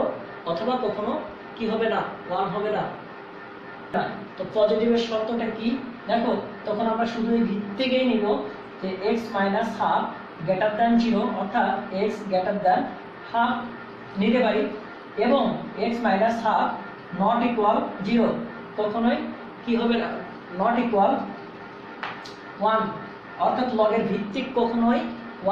অথবা কখনো কি হবে না, 1 হবে না। তো পজিটিভের শর্তটা কি দেখো, তখন আমরা শুধু এই ভিত্তিকেই নিব যে x minus half greater than 0, অর্থাৎ x গ্রেটার দ্যান হাফ নিতে পারি, এবং x minus half not equal 0, কখনোই কি হবে না, নট ইকুয়াল 1, অর্থাৎ লগের ভিত্তিক কখনোই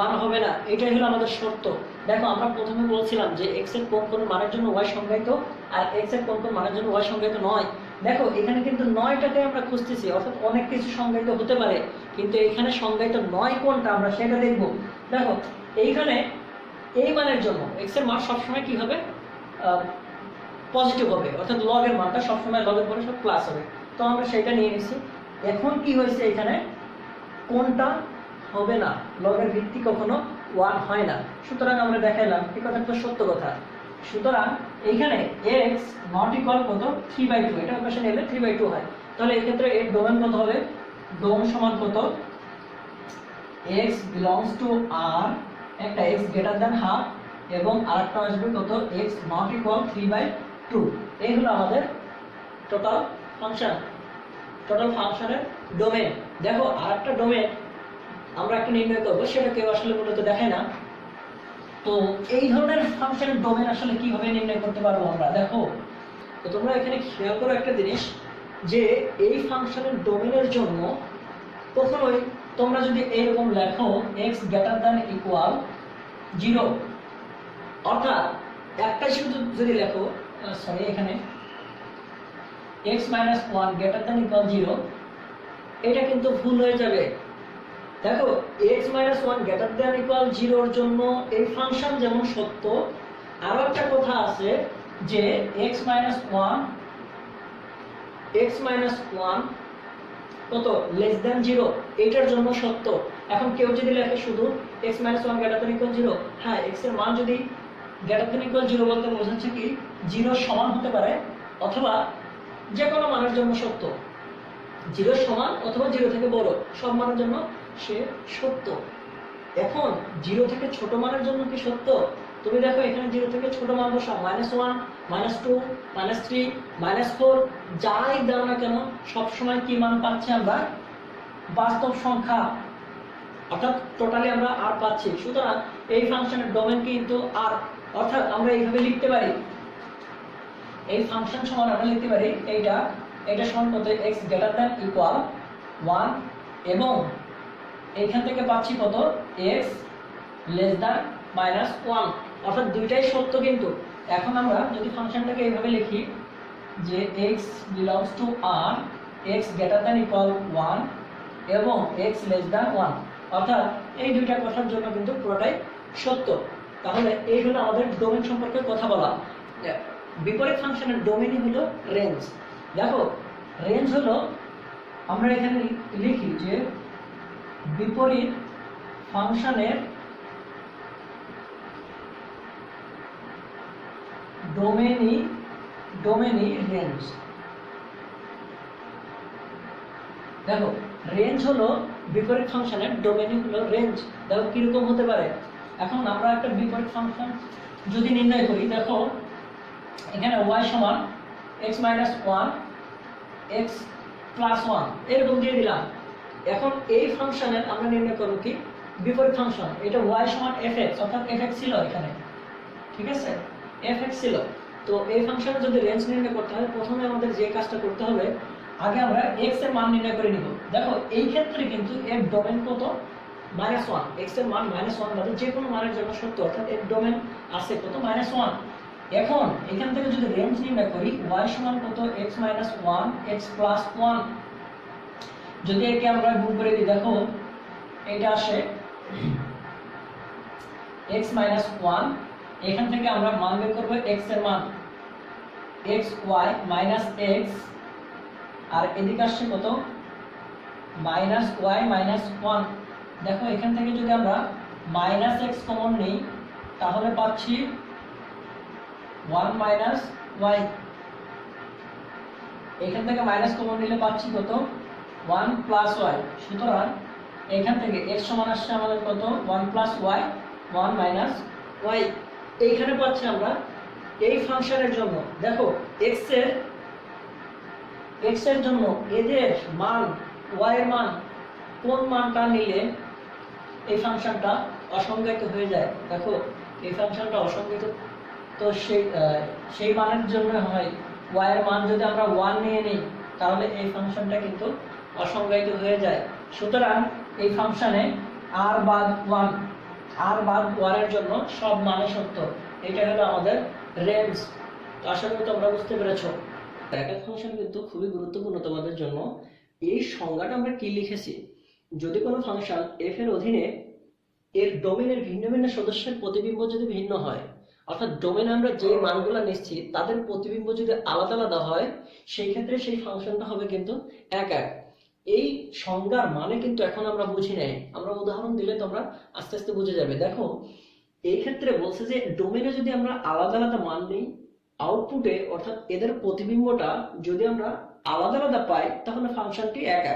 1 হবে না। এটাই হলো আমাদের শর্ত। দেখো আমরা প্রথমে বলছিলাম যে x এর কোন কোন মানের জন্য y সংজ্ঞায়িত আর x এর কোন কোন মানের জন্য y সংজ্ঞায়িত নয়। দেখো এখানে কিন্তু 9টাকে আমরা খুঁজতেছি, অর্থাৎ অনেক কিছু সংজ্ঞায়িত হতে পারে, কিন্তু এখানে সংজ্ঞায়িত 9 কোনটা আমরা সেটা দেখব। দেখো এইখানে এই মানের জন্য x এর মান সবসময় কি হবে, পজিটিভ হবে, অর্থাৎ লগের মানটা সবসময় লগের পরে সব প্লাস হবে। তো আমরা সেটা নিয়ে নিচ্ছি। এখন কি হয়েছে, এখানে কোনটা হবে না, লগের ভিত্তি কখনো 1 হয় না, সুতরাং আমরা দেখাইলাম এই কথাটা সত্য কথা। সুতরাং এইখানে x নট ইকুয়াল কত 3/2, এটা পাশে নিলে 3/2 হয়। তাহলে এই ক্ষেত্রে এর ডোমেন কত হবে, ডোম সমান কত, x বিলংস টু r, একটা x গ্রেটার দ্যান হাফ এবং আরেকটা আসবে কত x নট ইকুয়াল 3/2। এই হলো আমাদের টোটাল ফাংশনের ডোমেন। দেখো আরেকটা ডোমেন আমরা একটা নির্ণয় করবো, সেটা কেউ আসলে মূলত দেখায় না। তো এই ধরনের ফাংশনের ডোমেন আসলে কিভাবে নির্ণয় করতে পারবো আমরা, দেখো তো তোমরা এখানে খেয়াল করো একটা জিনিস, যে এই ফাংশনের ডোমেনের জন্য কখনোই তোমরা যদি এইরকম লেখো x গ্রেটার দ্যান ইকুয়াল 0, অর্থাৎ একটা শুধু যদি লেখো, সরি এখানে x minus 1 greater than equal 0, এটা কিন্তু ভুল হয়ে যাবে। দেখো x minus 1 greater than equal 0 এর জন্য এই ফাংশন যেমন সত্য, আরো একটা কথা আছে যে x মাইনাস 1 কত লেস দ্যান 0, এটার জন্য সত্য। এখন কেউ যদি লেখে শুধু x minus 1 greater than equal 0, হ্যাঁ x এর মান যদি গ্রেটার দ্যান ইকুয়াল 0 বলতে বোঝাচ্ছে কি 0 সমান হতে পারে, অথবা যে কোনো মানের জন্য সত্য, 0 সমান অথবা 0 থেকে বড় সব মানের জন্য সে সত্য। এখন 0 থেকে ছোট মানের জন্য কি সত্য, তুমি দেখো এখানে 0 থেকে ছোট মান বসাও, -1 -2 -3 -4 যাই দাও না কেন সবসময় কি মান পাচ্ছি আমরা, বাস্তব সংখ্যা, অর্থাৎ টোটালি আমরা আর পাচ্ছি। সুতরাং এই ফাংশনের ডোমেন কিন্তু আর, অর্থাৎ আমরা এইভাবে লিখতে পারি, এই ফাংশন সমান আমরা লিখতে পারি এইটা সমান কত x গ্রেটার দ্যান ইকুয়াল 1, এবং এইখান থেকে পাচ্ছি কত x লেস দ্যান -1, অর্থাৎ দুইটাই সত্য। কিন্তু এখন আমরা যদি ফাংশনটাকে এইভাবে লিখি যে x belongs to r, x greater than equal 1 এবং x লেস দ্যান 1, অর্থাৎ এই দুইটা কথার জন্য কিন্তু পুরোটাই সত্য। তাহলে এই হলো আমাদের ডোমেন সম্পর্কে কথা বলা। বিপরীত ফাংশনের ডোমেনই হলো রেঞ্জ। দেখো রেঞ্জ হলো, আমরা এখানে লিখি যে বিপরীত ফাংশনের ডোমেনই রেঞ্জ। দেখো রেঞ্জ হলো বিপরীত ফাংশনের ডোমেনই হলো রেঞ্জ। দেখো কিরকম হতে পারে, এখন আমরা একটা বিপরীত ফাংশন যদি নির্ণয় করি, দেখো এখানে y সমান x মাইনাস 1 x প্লাস 1 এরকম দিয়ে দিলাম। এখন এই ফাংশনের আমরা নির্ণয় করব কি বিপরীত ফাংশন, এটা y সমান fx, অর্থাৎ fx ছিল এখানে, ঠিক আছে fx ছিল। তো এই ফাংশনের যদি রেঞ্জ নির্ণয় করতে হয়, প্রথমে আমাদের যে কাজটা করতে হবে, আগে আমরা x এর মান নির্ণয় করে নিব। দেখো এই ক্ষেত্রে কিন্তু এর ডোমেন কত, -1। x এর মান -1 মানে যে কোনো মানের জন্য সত্য, অর্থাৎ এর ডোমেন আছে কত, -1। এখন এখান থেকে যদি রেঞ্জ নির্ণয় করি y সমান কত, x - 1 x + 1, যদি একে আমরা গুণ করে দিই, দেখো এটা আসে x - 1। এখান থেকে আমরা মান বের করব x এর মান xy - x, আর এদিকে আসছে কত, -y - 1। দেখো এখান থেকে যদি আমরা -x কমন নিই তাহলে পাচ্ছি 1 - y। এখান থেকে মাইনাস কমন নিলে পাচ্ছি কত, 1 + y। সুতরাং এখান থেকে x সমান আসছে আমাদের কত, 1 + y 1 - y। এইখানে পাচ্ছি আমরা এই ফাংশনের জন্য, দেখো x এর জন্য এদের মান, y এর মান, কোন মানটা নিলে এই ফাংশনটা অসংজ্ঞায়িত হয়ে যায়। দেখো এই ফাংশনটা অসংজ্ঞায়িত তো সেই মানের জন্য হয়, y এর মান যদি আমরা 1 নিয়ে নিই তাহলে এই ফাংশনটা কিন্তু অসংজ্ঞায়িত হয়ে যায়। সুতরাং এই ফাংশনে r বাদ 1 এর জন্য সব মানে সত্য। এটা হলো আমাদের রেঞ্জ। তো আশা করি তোমরা বুঝতে পেরেছো। ব্র্যাকেট ফাংশন কিন্তু খুবই গুরুত্বপূর্ণ তোমাদের জন্য। এই সংজ্ঞাটা আমরা কি লিখেছি, যদি কোনো ফাংশন f এর অধীনে এর ডোমেনের ভিন্ন ভিন্ন সদস্যের প্রতিবিম্ব যদি ভিন্ন হয়, অর্থাৎ ডোমেনে আমরা যে মানগুলো নিচ্ছি তাদের প্রতিবিম্ব যদি আলাদা আলাদা হয়, সেই ক্ষেত্রে সেই ফাংশনটা হবে কিন্তু এক। এই সংজ্ঞার মানে কিন্তু এখন আমরা বুঝি নাই, আমরা উদাহরণ দিলে তোমরা আস্তে আস্তে বুঝে যাবে। দেখো এই ক্ষেত্রে বলছে যে ডোমেনে যদি আমরা আলাদা আলাদা মান নিই, আউটপুটে অর্থাৎ এদের প্রতিবিম্বটা যদি আমরা আলাদা আলাদা পাই তাহলে ফাংশনটি এক।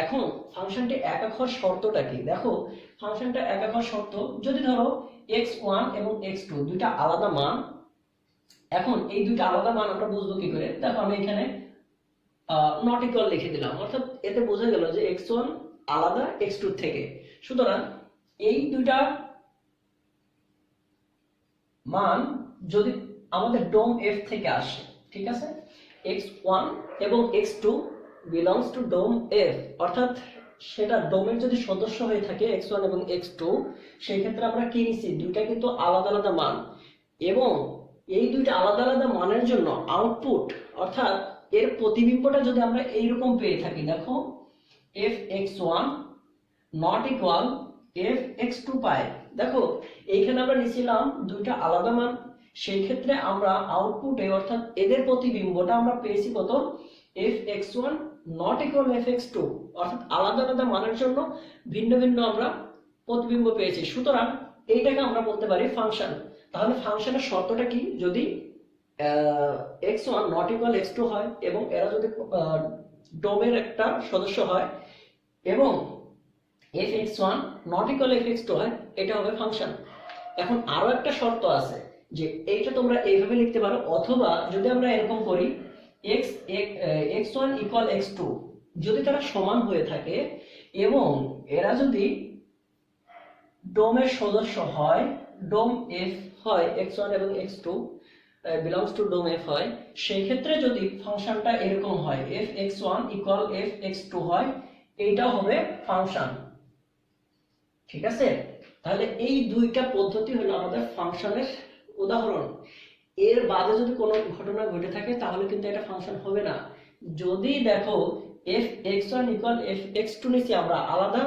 এখন ফাংশনটি এক হওয়ার শর্তটা কি, দেখো ফাংশনটা এক হওয়ার শর্ত, যদি ধরো x1 এবং x2 দুইটা আলাদা মান। এখন এই দুইটা আলাদা মান আমরা বুঝবো কি করে, দেখো আমি এখানে নট ইকুয়াল লিখে দিলাম, অর্থাৎ এতে বোঝা গেল যে x1 আলাদা x2 থেকে। সুতরাং এই দুইটা মান যদি আমাদের ডোম f থেকে আসে, ঠিক আছে, x1 এবং x2 belongs to dome f, অর্থাৎ সেটা ডোমের যদি সদস্য হয়ে থাকে x1 এবং x2, সেই ক্ষেত্রে আমরা কি নিছি, দুইটা কিন্তু আলাদা আলাদা মান। এবং এই দুইটা আলাদা আলাদা মানের জন্য আউটপুট অর্থাৎ এর প্রতিবিম্বটা যদি আমরা এইরকম পেয়ে থাকি, দেখো f(x1) নট ইকুয়াল f(x2) পাই। দেখো এইখানে আমরা নিছিলাম দুইটা আলাদা মান, সেই ক্ষেত্রে আমরা আউটপুটে অর্থাৎ এদের প্রতিবিম্বটা আমরা পেয়েছি কত, f(x1) নট ইকুয়াল f(x2), অর্থাৎ আলাদা আলাদা মানের জন্য ভিন্ন ভিন্ন আমরা প্রতিবিম্ব পেয়েছি। সুতরাং এইটাকে আমরা বলতে পারি ফাংশন। তাহলে ফাংশনের শর্তটা কি, যদি x1 নট ইকুয়াল x2 হয় এবং এরা যদি ডোমের একটা সদস্য হয় এবং f(x1) নট ইকুয়াল f(x2) হয়, এটা হবে ফাংশন। এখন আরো একটা শর্ত আছে যে এইটা তোমরা এইভাবে লিখতে পারো, অথবা যদি আমরা এরকম করি x1 ইকুয়াল x2, যদি তারা সমান হয়ে থাকে এবং এরা যদি ডোমের সদস্য হয়, ডোম f হয় x1 এবং x2 belongs to dome f হয়, সেই ক্ষেত্রে যদি ফাংশনটা এরকম হয় f(x1) ইকুয়াল f(x2) হয়, এইটা হবে ফাংশন। ঠিক আছে, তাহলে এই দুইটা পদ্ধতি হলো আমাদের ফাংশনের উদাহরণ। এর বাদে যদি কোনো ঘটনা ঘটে থাকে তাহলে কিন্তু এটা ফাংশন হবে না। যদি দেখো f(x1) ইকুয়াল f(x2) নিয়েছি আমরা আলাদা,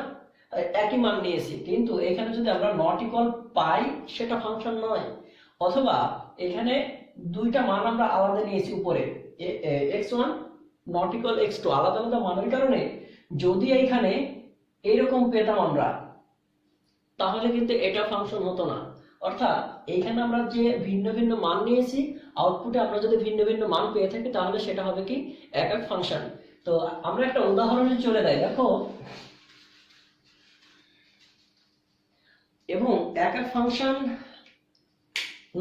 একই মান নিয়েছি, কিন্তু এখানে যদি আমরা নট ইকুয়াল পাই সেটা ফাংশন নয়। অথবা এখানে দুইটা মান আমরা আলাদা নিয়েছি উপরে, x1 নট ইকুয়াল x2, আলাদা আলাদা মানের কারণে যদি এইখানে এইরকম পেতাম আমরা, তাহলে কিন্তু এটা ফাংশন হতো না। অর্থাৎ এইখানে আমরা যে ভিন্ন ভিন্ন মান নিয়েছি, আউটপুটে আমরা যদি ভিন্ন ভিন্ন মান পেয়ে থাকি তাহলে সেটা হবে কি, এক এক ফাংশন। তো আমরা একটা উদাহরণে চলে যাই। দেখো এবং এক এক ফাংশন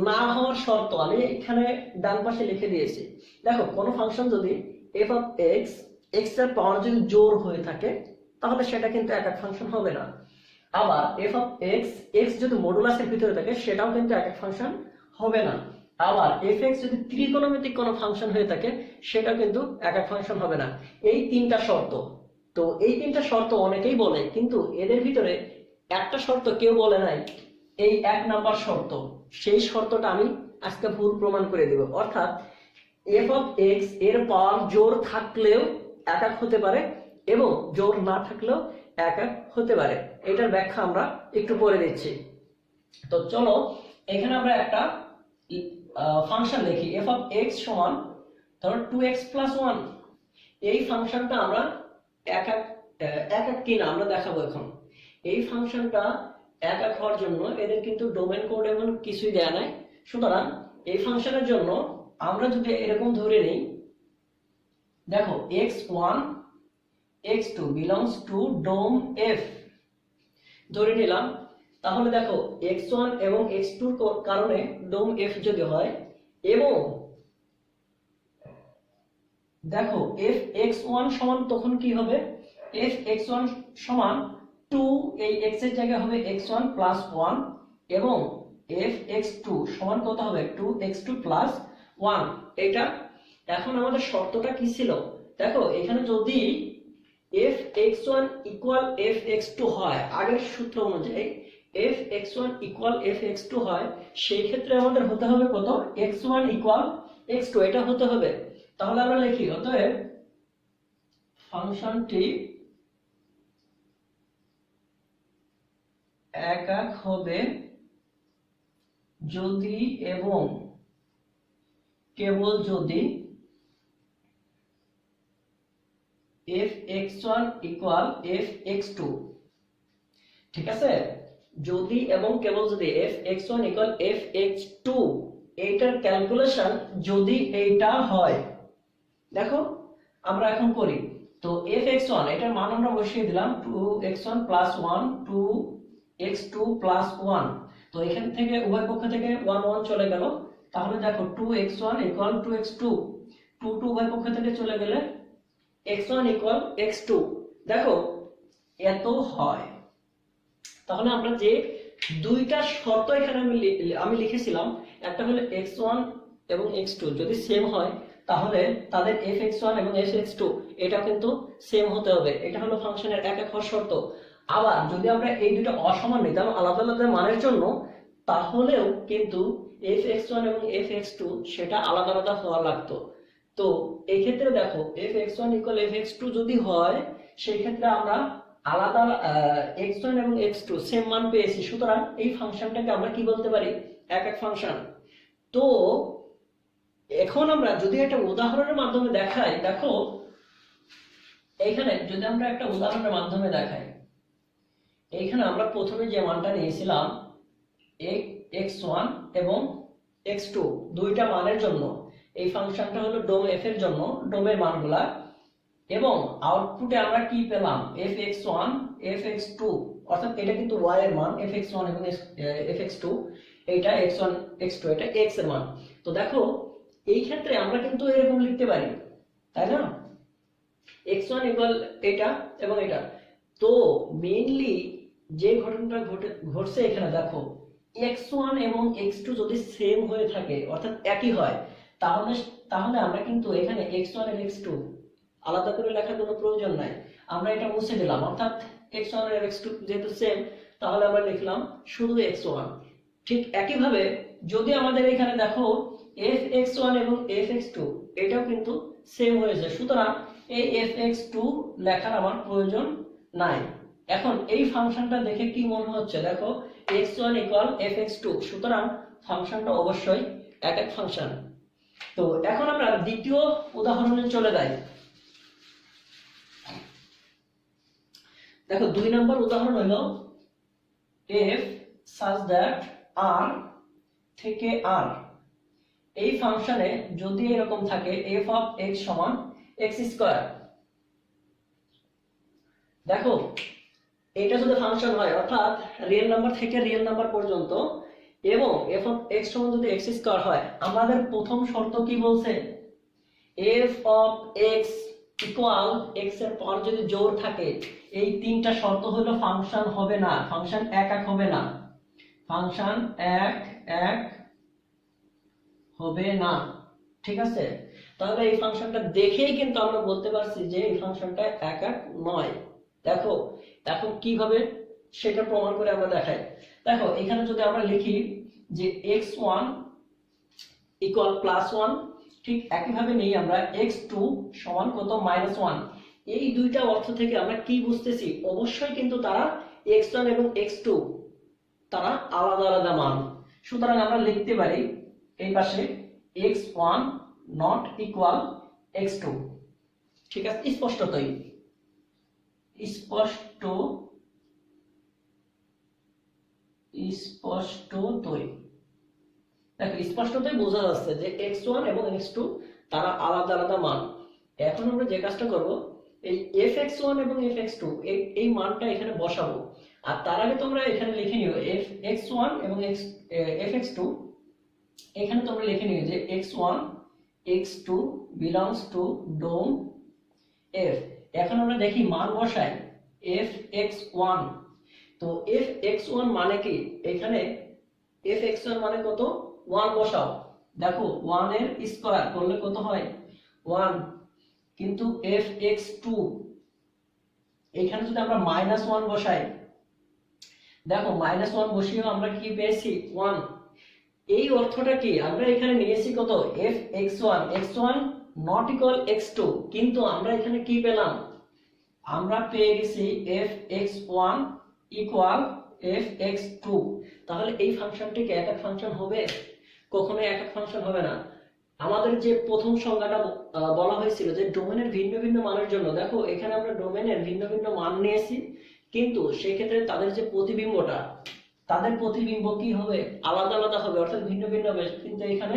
না হওয়ার শর্ত আমি এখানে ডান পাশে লিখে দিয়েছি। দেখো কোনো ফাংশন যদি f(x) x এর পাওয়ার যদি জোড় হয়ে থাকে তাহলে সেটা কিন্তু এক এক ফাংশন হবে না। আবার f(x) x যদি মডুলাসের ভিতরে থাকে সেটাও কিন্তু এক এক ফাংশন হবে না। আবার এফ এক্স যদি ত্রিকোণমিতিক কোনো ফাংশন হয়ে থাকে সেটা কিন্তু একক ফাংশন হবে না। এই তিনটা শর্ত, তো এই তিনটা শর্ত অনেকেই বলে, কিন্তু এদের ভিতরে একটা শর্ত কেউ বলে নাই, এই 1 নাম্বার শর্ত। সেই শর্তটা আমি আজকে ভুল প্রমাণ করে দেব। অর্থাৎ এফ অফ এক্স এর পাওয়ার জোড় থাকলেও একক হতে পারে এবং জোড় না থাকলেও একক হতে পারে। এটার ব্যাখ্যা আমরা একটু পরে দিচ্ছি। তো চলো এখানে আমরা একটা ফাংশন লিখি, এফ অফ এক্স সমান ধরো 2x + 1। এই ফাংশনটা আমরা একক কিনা আমরা দেখাবো এখন। এই ফাংশনটা একক হওয়ার জন্য এদের কিন্তু ডোমেন কোড এমন কিছুই দেয়া নাই। সুতরাং এই ফাংশনের জন্য আমরা যদি এরকম ধরে নিই, দেখো x1 x2 belongs to dome f ধরে নিলাম। তাহলে দেখো x1 এবং x2 এর কারণে ডোম f যদি হয়, এবং দেখো fx1 সমান তখন কি হবে, fx1 সমান 2, এই x এর জায়গায় হবে x1 + 1, এবং fx2 সমান কত হবে 2x2 + 1। এটা এখন আমাদের শর্তটা কি ছিল, দেখো এখানে যদি fx1 = fx2 হয়, আগের সূত্র অনুযায়ী fx1 = fx2 হয়, সেই ক্ষেত্রে আমাদের হতে হবে কত, x1 = x2 এটা হতে হবে। তাহলে আমরা লিখি, অতএব ফাংশনটি একক হবে যদি এবং কেবল যদি fx1 = fx2। ঠিক আছে, যদি এবং কেবল যদি fx1 = fx2, এইটার ক্যালকুলেশন যদি এইটা হয়, দেখো আমরা এখন করি। তো fx1 এটার মান আমরা বসিয়ে দিলাম 2x1 + 1 2x2 + 1। তো এখান থেকে উভয় পক্ষ থেকে 1 1 চলে গেল। তাহলে দেখো 2x1 = 2x2, 2 2 উভয় পক্ষ থেকে চলে গেলে x1 = x2। দেখো এত হয়। তাহলে আমরা যে দুইটা শর্ত এখানে আমি লিখেছিলাম, একটা হলো x1 এবং x2 যদি সেম হয় তাহলে তাদের fx1 এবং fx2 এটা কিন্তু সেম হতে হবে। এটা হলো ফাংশনের একক হওয়ার শর্ত। আবার যদি আমরা এই দুটো অসমান নিতাম আলাদা আলাদা মানের জন্য, তাহলেও কিন্তু fx1 এবং fx2 সেটা আলাদা আলাদা হওয়া লাগতো। তো এই ক্ষেত্রে দেখো fx1 = fx2 যদি হয়, সেই ক্ষেত্রে আমরা আলাদা x1 এবং x2 সেম মান পেয়েছি। সুতরাং এই ফাংশনটাকে আমরা কি বলতে পারি, একক ফাংশন। তো এখন আমরা যদি একটা উদাহরণের মাধ্যমে দেখাই, দেখো এইখানে যদি আমরা একটা উদাহরণের মাধ্যমে দেখাই, এইখানে আমরা প্রথমে যে মানটা নিয়েছিলাম x1 এবং x2 দুইটা মানের জন্য, এই ফাংশনটা হলো ডোম f এর জন্য ডোমের মানগুলা, এবং আউটপুটে আমরা কি পেলাম fx1 fx2, অর্থাৎ এটা কিন্তু y এর মান fx1 এবং fx2, এইটা x1 x2 এটা x এর মান। তো দেখো এই ক্ষেত্রে আমরা কিন্তু এরকম লিখতে পারি, তাই না, x1 = এটা এবং এটা। তো মেইনলি যে ঘটনাটা ঘটছে এখানে, দেখো x1 এবং x2 যদি সেম হয়ে থাকে অর্থাৎ একই হয়, তাহলে আমরা কিন্তু এখানে x1 আর x2 আলাদা করে লেখার কোনো প্রয়োজন নাই। আমরা এটা মুছে দিলাম, অর্থাৎ x1 আর x2 যেহেতু সেম, তাহলে আমরা লিখলাম শুধু x1। ঠিক একইভাবে যদি আমাদের এখানে দেখো fx1 এবং fx2 এটাও কিন্তু সেম হয়েছে, সুতরাং এই fx2 লেখার আমার প্রয়োজন নাই। এখন এই ফাংশনটা দেখে কি মনে হচ্ছে, দেখো x1 = fx2, সুতরাং ফাংশনটা অবশ্যই একক ফাংশন। তো এখন আমরা দ্বিতীয় উদাহরণে চলে যাই। দেখো 2 নম্বর উদাহরণ হলো f such that r থেকে r, এই ফাংশনে যদি এরকম থাকে f of x সমান x²। দেখো এটা যদি ফাংশন হয় অর্থাৎ রিয়েল নাম্বার থেকে রিয়েল নাম্বার পর্যন্ত, এবং f of x সমান যদি x² হয়, আমাদের প্রথম শর্ত কি বলছে, f of x equal x এর পর যদি জোড় থাকে, এই তিনটা শর্ত হলো ফাংশন হবে না, ফাংশন একক হবে না, ফাংশন এক হবে না। ঠিক আছে, তাহলে এই ফাংশনটা দেখেই কিন্তু আমরা বলতে পারছি যে এই ফাংশনটা একক নয়। দেখো এখন কিভাবে সেটা প্রমাণ করে আমরা দেখাই। দেখো এখানে যদি আমরা লিখি যে x1 ইকুয়াল +1, ঠিক একইভাবে নেই আমরা x2 সমান কত -1। এই দুইটা অর্থ থেকে আমরা কি বুঝতেছি, অবশ্যই কিন্তু তারা x1 এবং x2 তারা আলাদা আলাদা মান। সুতরাং আমরা লিখতে পারি এই পাশে x1 নট ইকুয়াল x2। ঠিক আছে, স্পষ্টতই দেখো স্পষ্টতই বোঝা যাচ্ছে যে x1 এবং x2 তারা আলাদা আলাদা মান। এখন আমরা যে কাজটা করব, এই fx1 এবং fx2 এই মানটা এখানে বসাবো। আর তার আগে তোমরা এখানে লিখে নিও fx1 এবং fx2, এখানে তোমরা লিখে নিও যে x1 x2 belongs to dome f। এখন আমরা দেখি মান বসাই fx1। তো fx1 মানে কি, এখানে fx1 মানে কত, 1 বসাও। দেখো 1 এর স্কয়ার করলে কত হয়, 1। কিন্তু fx2 এখানে যদি আমরা -1 বসাই, দেখো -1 বসিয়েও আমরা কি পেয়েছি, 1। এই অর্থটা কি, আমরা এখানে নিয়েছি কত, fx1 x1 not equal x2, কিন্তু আমরা এখানে কি পেলাম, আমরা পেয়ে গেছি fx1 ইকুয়াল fx2। তাহলে এই ফাংশনটি কি একক ফাংশন হবে? কখনোই একক ফাংশন হবে না। আমাদের যে প্রথম সংজ্ঞাটা বলা হয়েছিল যে ডোমেনের ভিন্ন ভিন্ন মানের জন্য, দেখো এখানে আমরা ডোমেনের ভিন্ন ভিন্ন মান নিয়েছি, কিন্তু সেই ক্ষেত্রে তাদের যে প্রতিবিম্বটা, তাদের প্রতিবিম্ব কি হবে, আলাদা আলাদা হবে, অর্থাৎ ভিন্ন ভিন্ন হবে। কিন্তু এখানে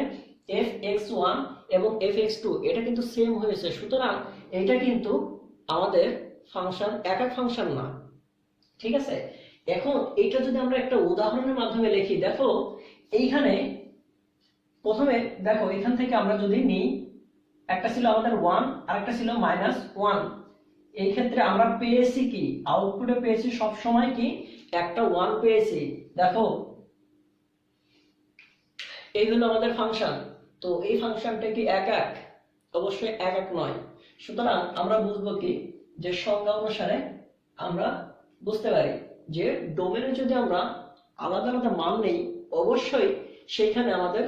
fx1 এবং fx2 এটা কিন্তু সেম হয়েছে, সুতরাং এটা কিন্তু আমাদের ফাংশন, একক ফাংশন না। ঠিক আছে, এখন এটা যদি আমরা একটা উদাহরণের মাধ্যমে লিখি, দেখো এইখানে প্রথমে দেখো এখান থেকে আমরা যদি নিই, একটা ছিল আমাদের 1 আর একটা ছিল -1। এই ক্ষেত্রে আমরা পেয়েছি কি, আউটপুটে পেয়েছি সব সময় কি, একটা 1 পেয়েছি। দেখো এই হলো আমাদের ফাংশন। তো এই ফাংশনটা কি একক? অবশ্যই একক নয়। সুতরাং আমরা বুঝবো কি, যে সংজ্ঞা অনুসারে আমরা বুঝতে পারি যে ডোমেনে যদি আমরা আলাদা আলাদা মান নেই, অবশ্যই সেইখানে আমাদের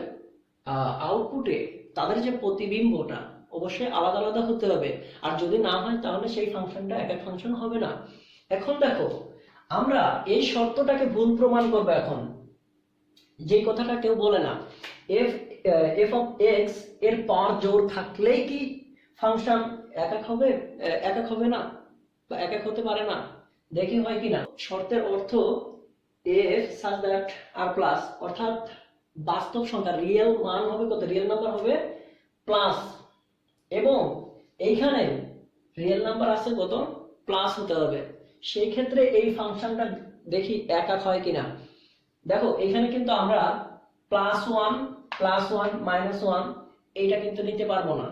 আউটপুটে তাদের যে প্রতিবিম্বটা অবশ্যই আলাদা আলাদা হতে হবে। আর যদি না হয় তাহলে সেই ফাংশনটা একক ফাংশন হবে না। এখন দেখো আমরা এই শর্তটাকে ভুল প্রমাণ করব। এখন যে কথাটা কেউ বলে না, f of x এর পাওয়ার জোড় থাকলেই কি ফাংশন একক হবে? একক হবে না, বা একক হতে পারে না। দেখি হয় কিনা। শর্তের অর্থ f such that r plus, অর্থাৎ বাস্তব সংখ্যা, রিয়েল মান হবে কত, রিয়েল নাম্বার হবে প্লাস, এবং এইখানে রিয়েল নাম্বার আছে কত, প্লাস হতে হবে। সেই ক্ষেত্রে এই ফাংশনটা দেখি একক হয় কিনা। দেখো এখানে কিন্তু আমরা +1 +1 -1 এইটা কিন্তু নিতে পারবো না।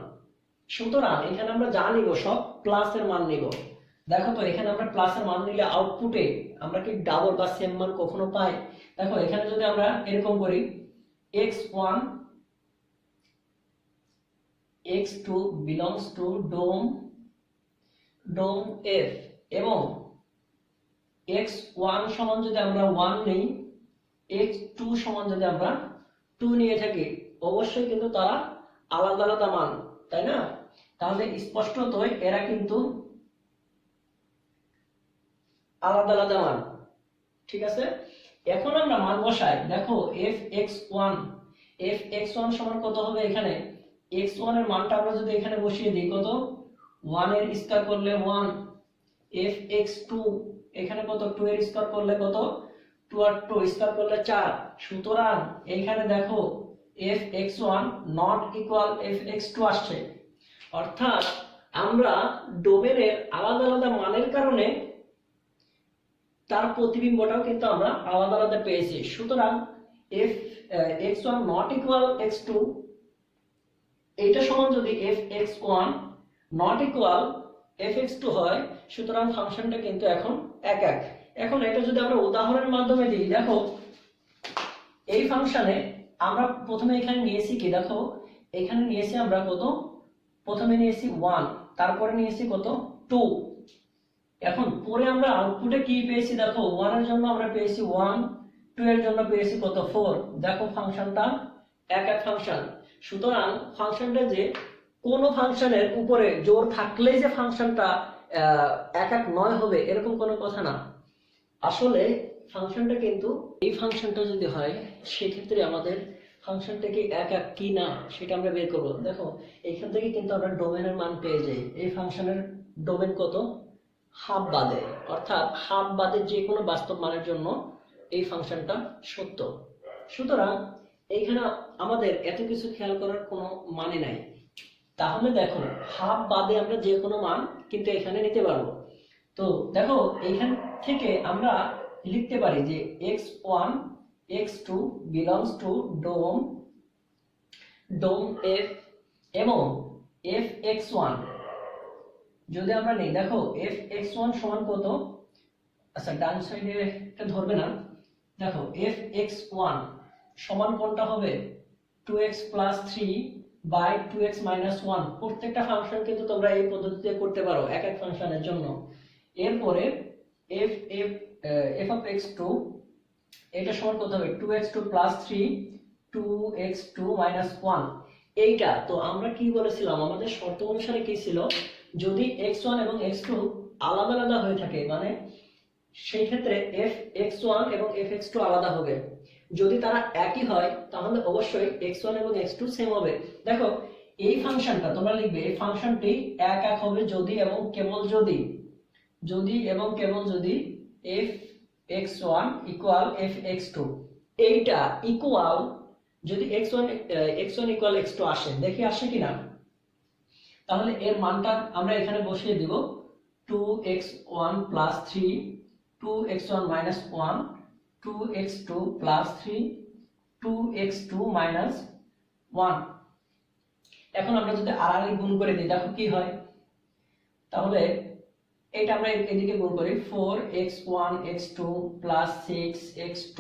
সুতরাং এখানে আমরা যা নিব সব প্লাসের মান নিব। দেখো তো এখানে আমরা প্লাসের মান নিলে আউটপুটে আমরা কি ডাবল বা সেম মান কখনো পাই? দেখো এখানে যদি আমরা এরকম করি x1 x2 belongs to dome f, এবং x1 সমান যদি আমরা 1 নেই, x2 সমান যদি আমরা 2 নিয়ে থাকি, অবশ্যই কিন্তু তারা আলাদা আলাদা মান, তাই না? তাহলে স্পষ্টতই এরা কিন্তু আলাদা আলাদা মান। ঠিক আছে, এখন আমরা মান বসাই। দেখো fx1 সমান কত হবে, এখানে x1 এর মানটা আমরা যদি এখানে বসিয়ে দিই কত, 1 এর স্কয়ার করলে 1, fx2 এখানে কত, 2 এর স্কয়ার করলে কত, 2 আর 2 স্কয়ার করলে 4। সুতরাং এইখানে দেখো fx1 নট ইকুয়াল fx2 আসছে। অর্থাৎ আমরা ডোমেনের আলাদা আলাদা মানের কারণে তার প্রতিবিম্বটাও কিন্তু আমরা আলাদা আলাদা পেয়েছি। সুতরাং fx1 নট ইকুয়াল x2, এইটা সমান যদি fx1 নট ইকুয়াল fx2 হয়, সুতরাং ফাংশনটা কিন্তু এখন একক। এখন এটা যদি আমরা উদাহরণের মাধ্যমে দিই, দেখো এই ফাংশনে আমরা প্রথমে এখানে নিয়েছি কি, দেখো এখানে নিয়েছি আমরা কত, প্রথমে নিয়েছি 1, তারপরে নিয়েছি কত 2। এখন পরে আমরা আউটপুটে কি পেয়েছি, দেখো 1 এর জন্য আমরা পেয়েছি 1, 2 এর জন্য পেয়েছি কত 4। দেখো ফাংশনটা এক এক ফাংশন। সুতরাং ফাংশনটা যে কোনো ফাংশনের উপরে জোর থাকলেই যে ফাংশনটা এক এক নয় হবে এরকম কোনো কথা না। আসলে ফাংশনটা কিন্তু এই ফাংশনটা যদি হয় সেক্ষেত্রে আমাদের ফাংশনটা কি এক এক কি না সেটা আমরা বের করব। দেখো এখান থেকে কিন্তু আমরা ডোমেনের মান পেয়ে যাই। এই ফাংশনের ডোমেন কত, হাফ বাদে, অর্থাৎ হাফ বাদে যে কোনো বাস্তব মানের জন্য এই ফাংশনটা সত্য। সুতরাং এইখানে আমাদের এত কিছু খেয়াল করার কোনো মানে নাই। তাহলে দেখো হাফ বাদে আমরা যে কোনো মান কিন্তু এখানে নিতে পারবো। তো দেখো এইখান থেকে আমরা লিখতে পারি যে x1 x2 belongs to dome f এবং fx1 যদি আমরা নেই, দেখো fx1 সমান কত, আচ্ছা ডান সাইডে এটা ধরবে না, দেখো fx1 সমান কোনটা হবে 2x plus 3 by 2x minus 1। প্রত্যেকটা ফাংশন কিন্তু তোমরা এই পদ্ধতিতে করতে পারো এক এক ফাংশনের জন্য। এরপরে f of x2 এটা সমান কত হবে 2x2 plus 3 2x2 minus 1। এইটা তো আমরা কি বলেছিলাম, আমাদের শর্ত অনুসারে কি ছিল, যদি x1 এবং x2 আলাদা আলাদা হয়ে থাকে মানে সেই ক্ষেত্রে fx1 এবং fx2 আলাদা হবে। যদি তারা একই হয় তাহলে অবশ্যই x1 এবং x2 সেম হবে। দেখো এই ফাংশনটা তোমরা লিখবে, এই ফাংশনটি এক এক হবে যদি এবং কেবল যদি fx1 ইকুয়াল fx2 এইটা ইকুয়াল যদি x1 ইকুয়াল x2 আসে, দেখি আসে কিনা। তাহলে এর মানটা আমরা এখানে বসিয়ে দিব 2x1 plus 3 2x1 minus 1 2x2 plus 3 2x2 minus 1। এখন আমরা যদি আর গুণ করে দিই দেখো কি হয়, তাহলে এটা আমরা এদিকে গুণ করি 4x1 x2 plus 6x2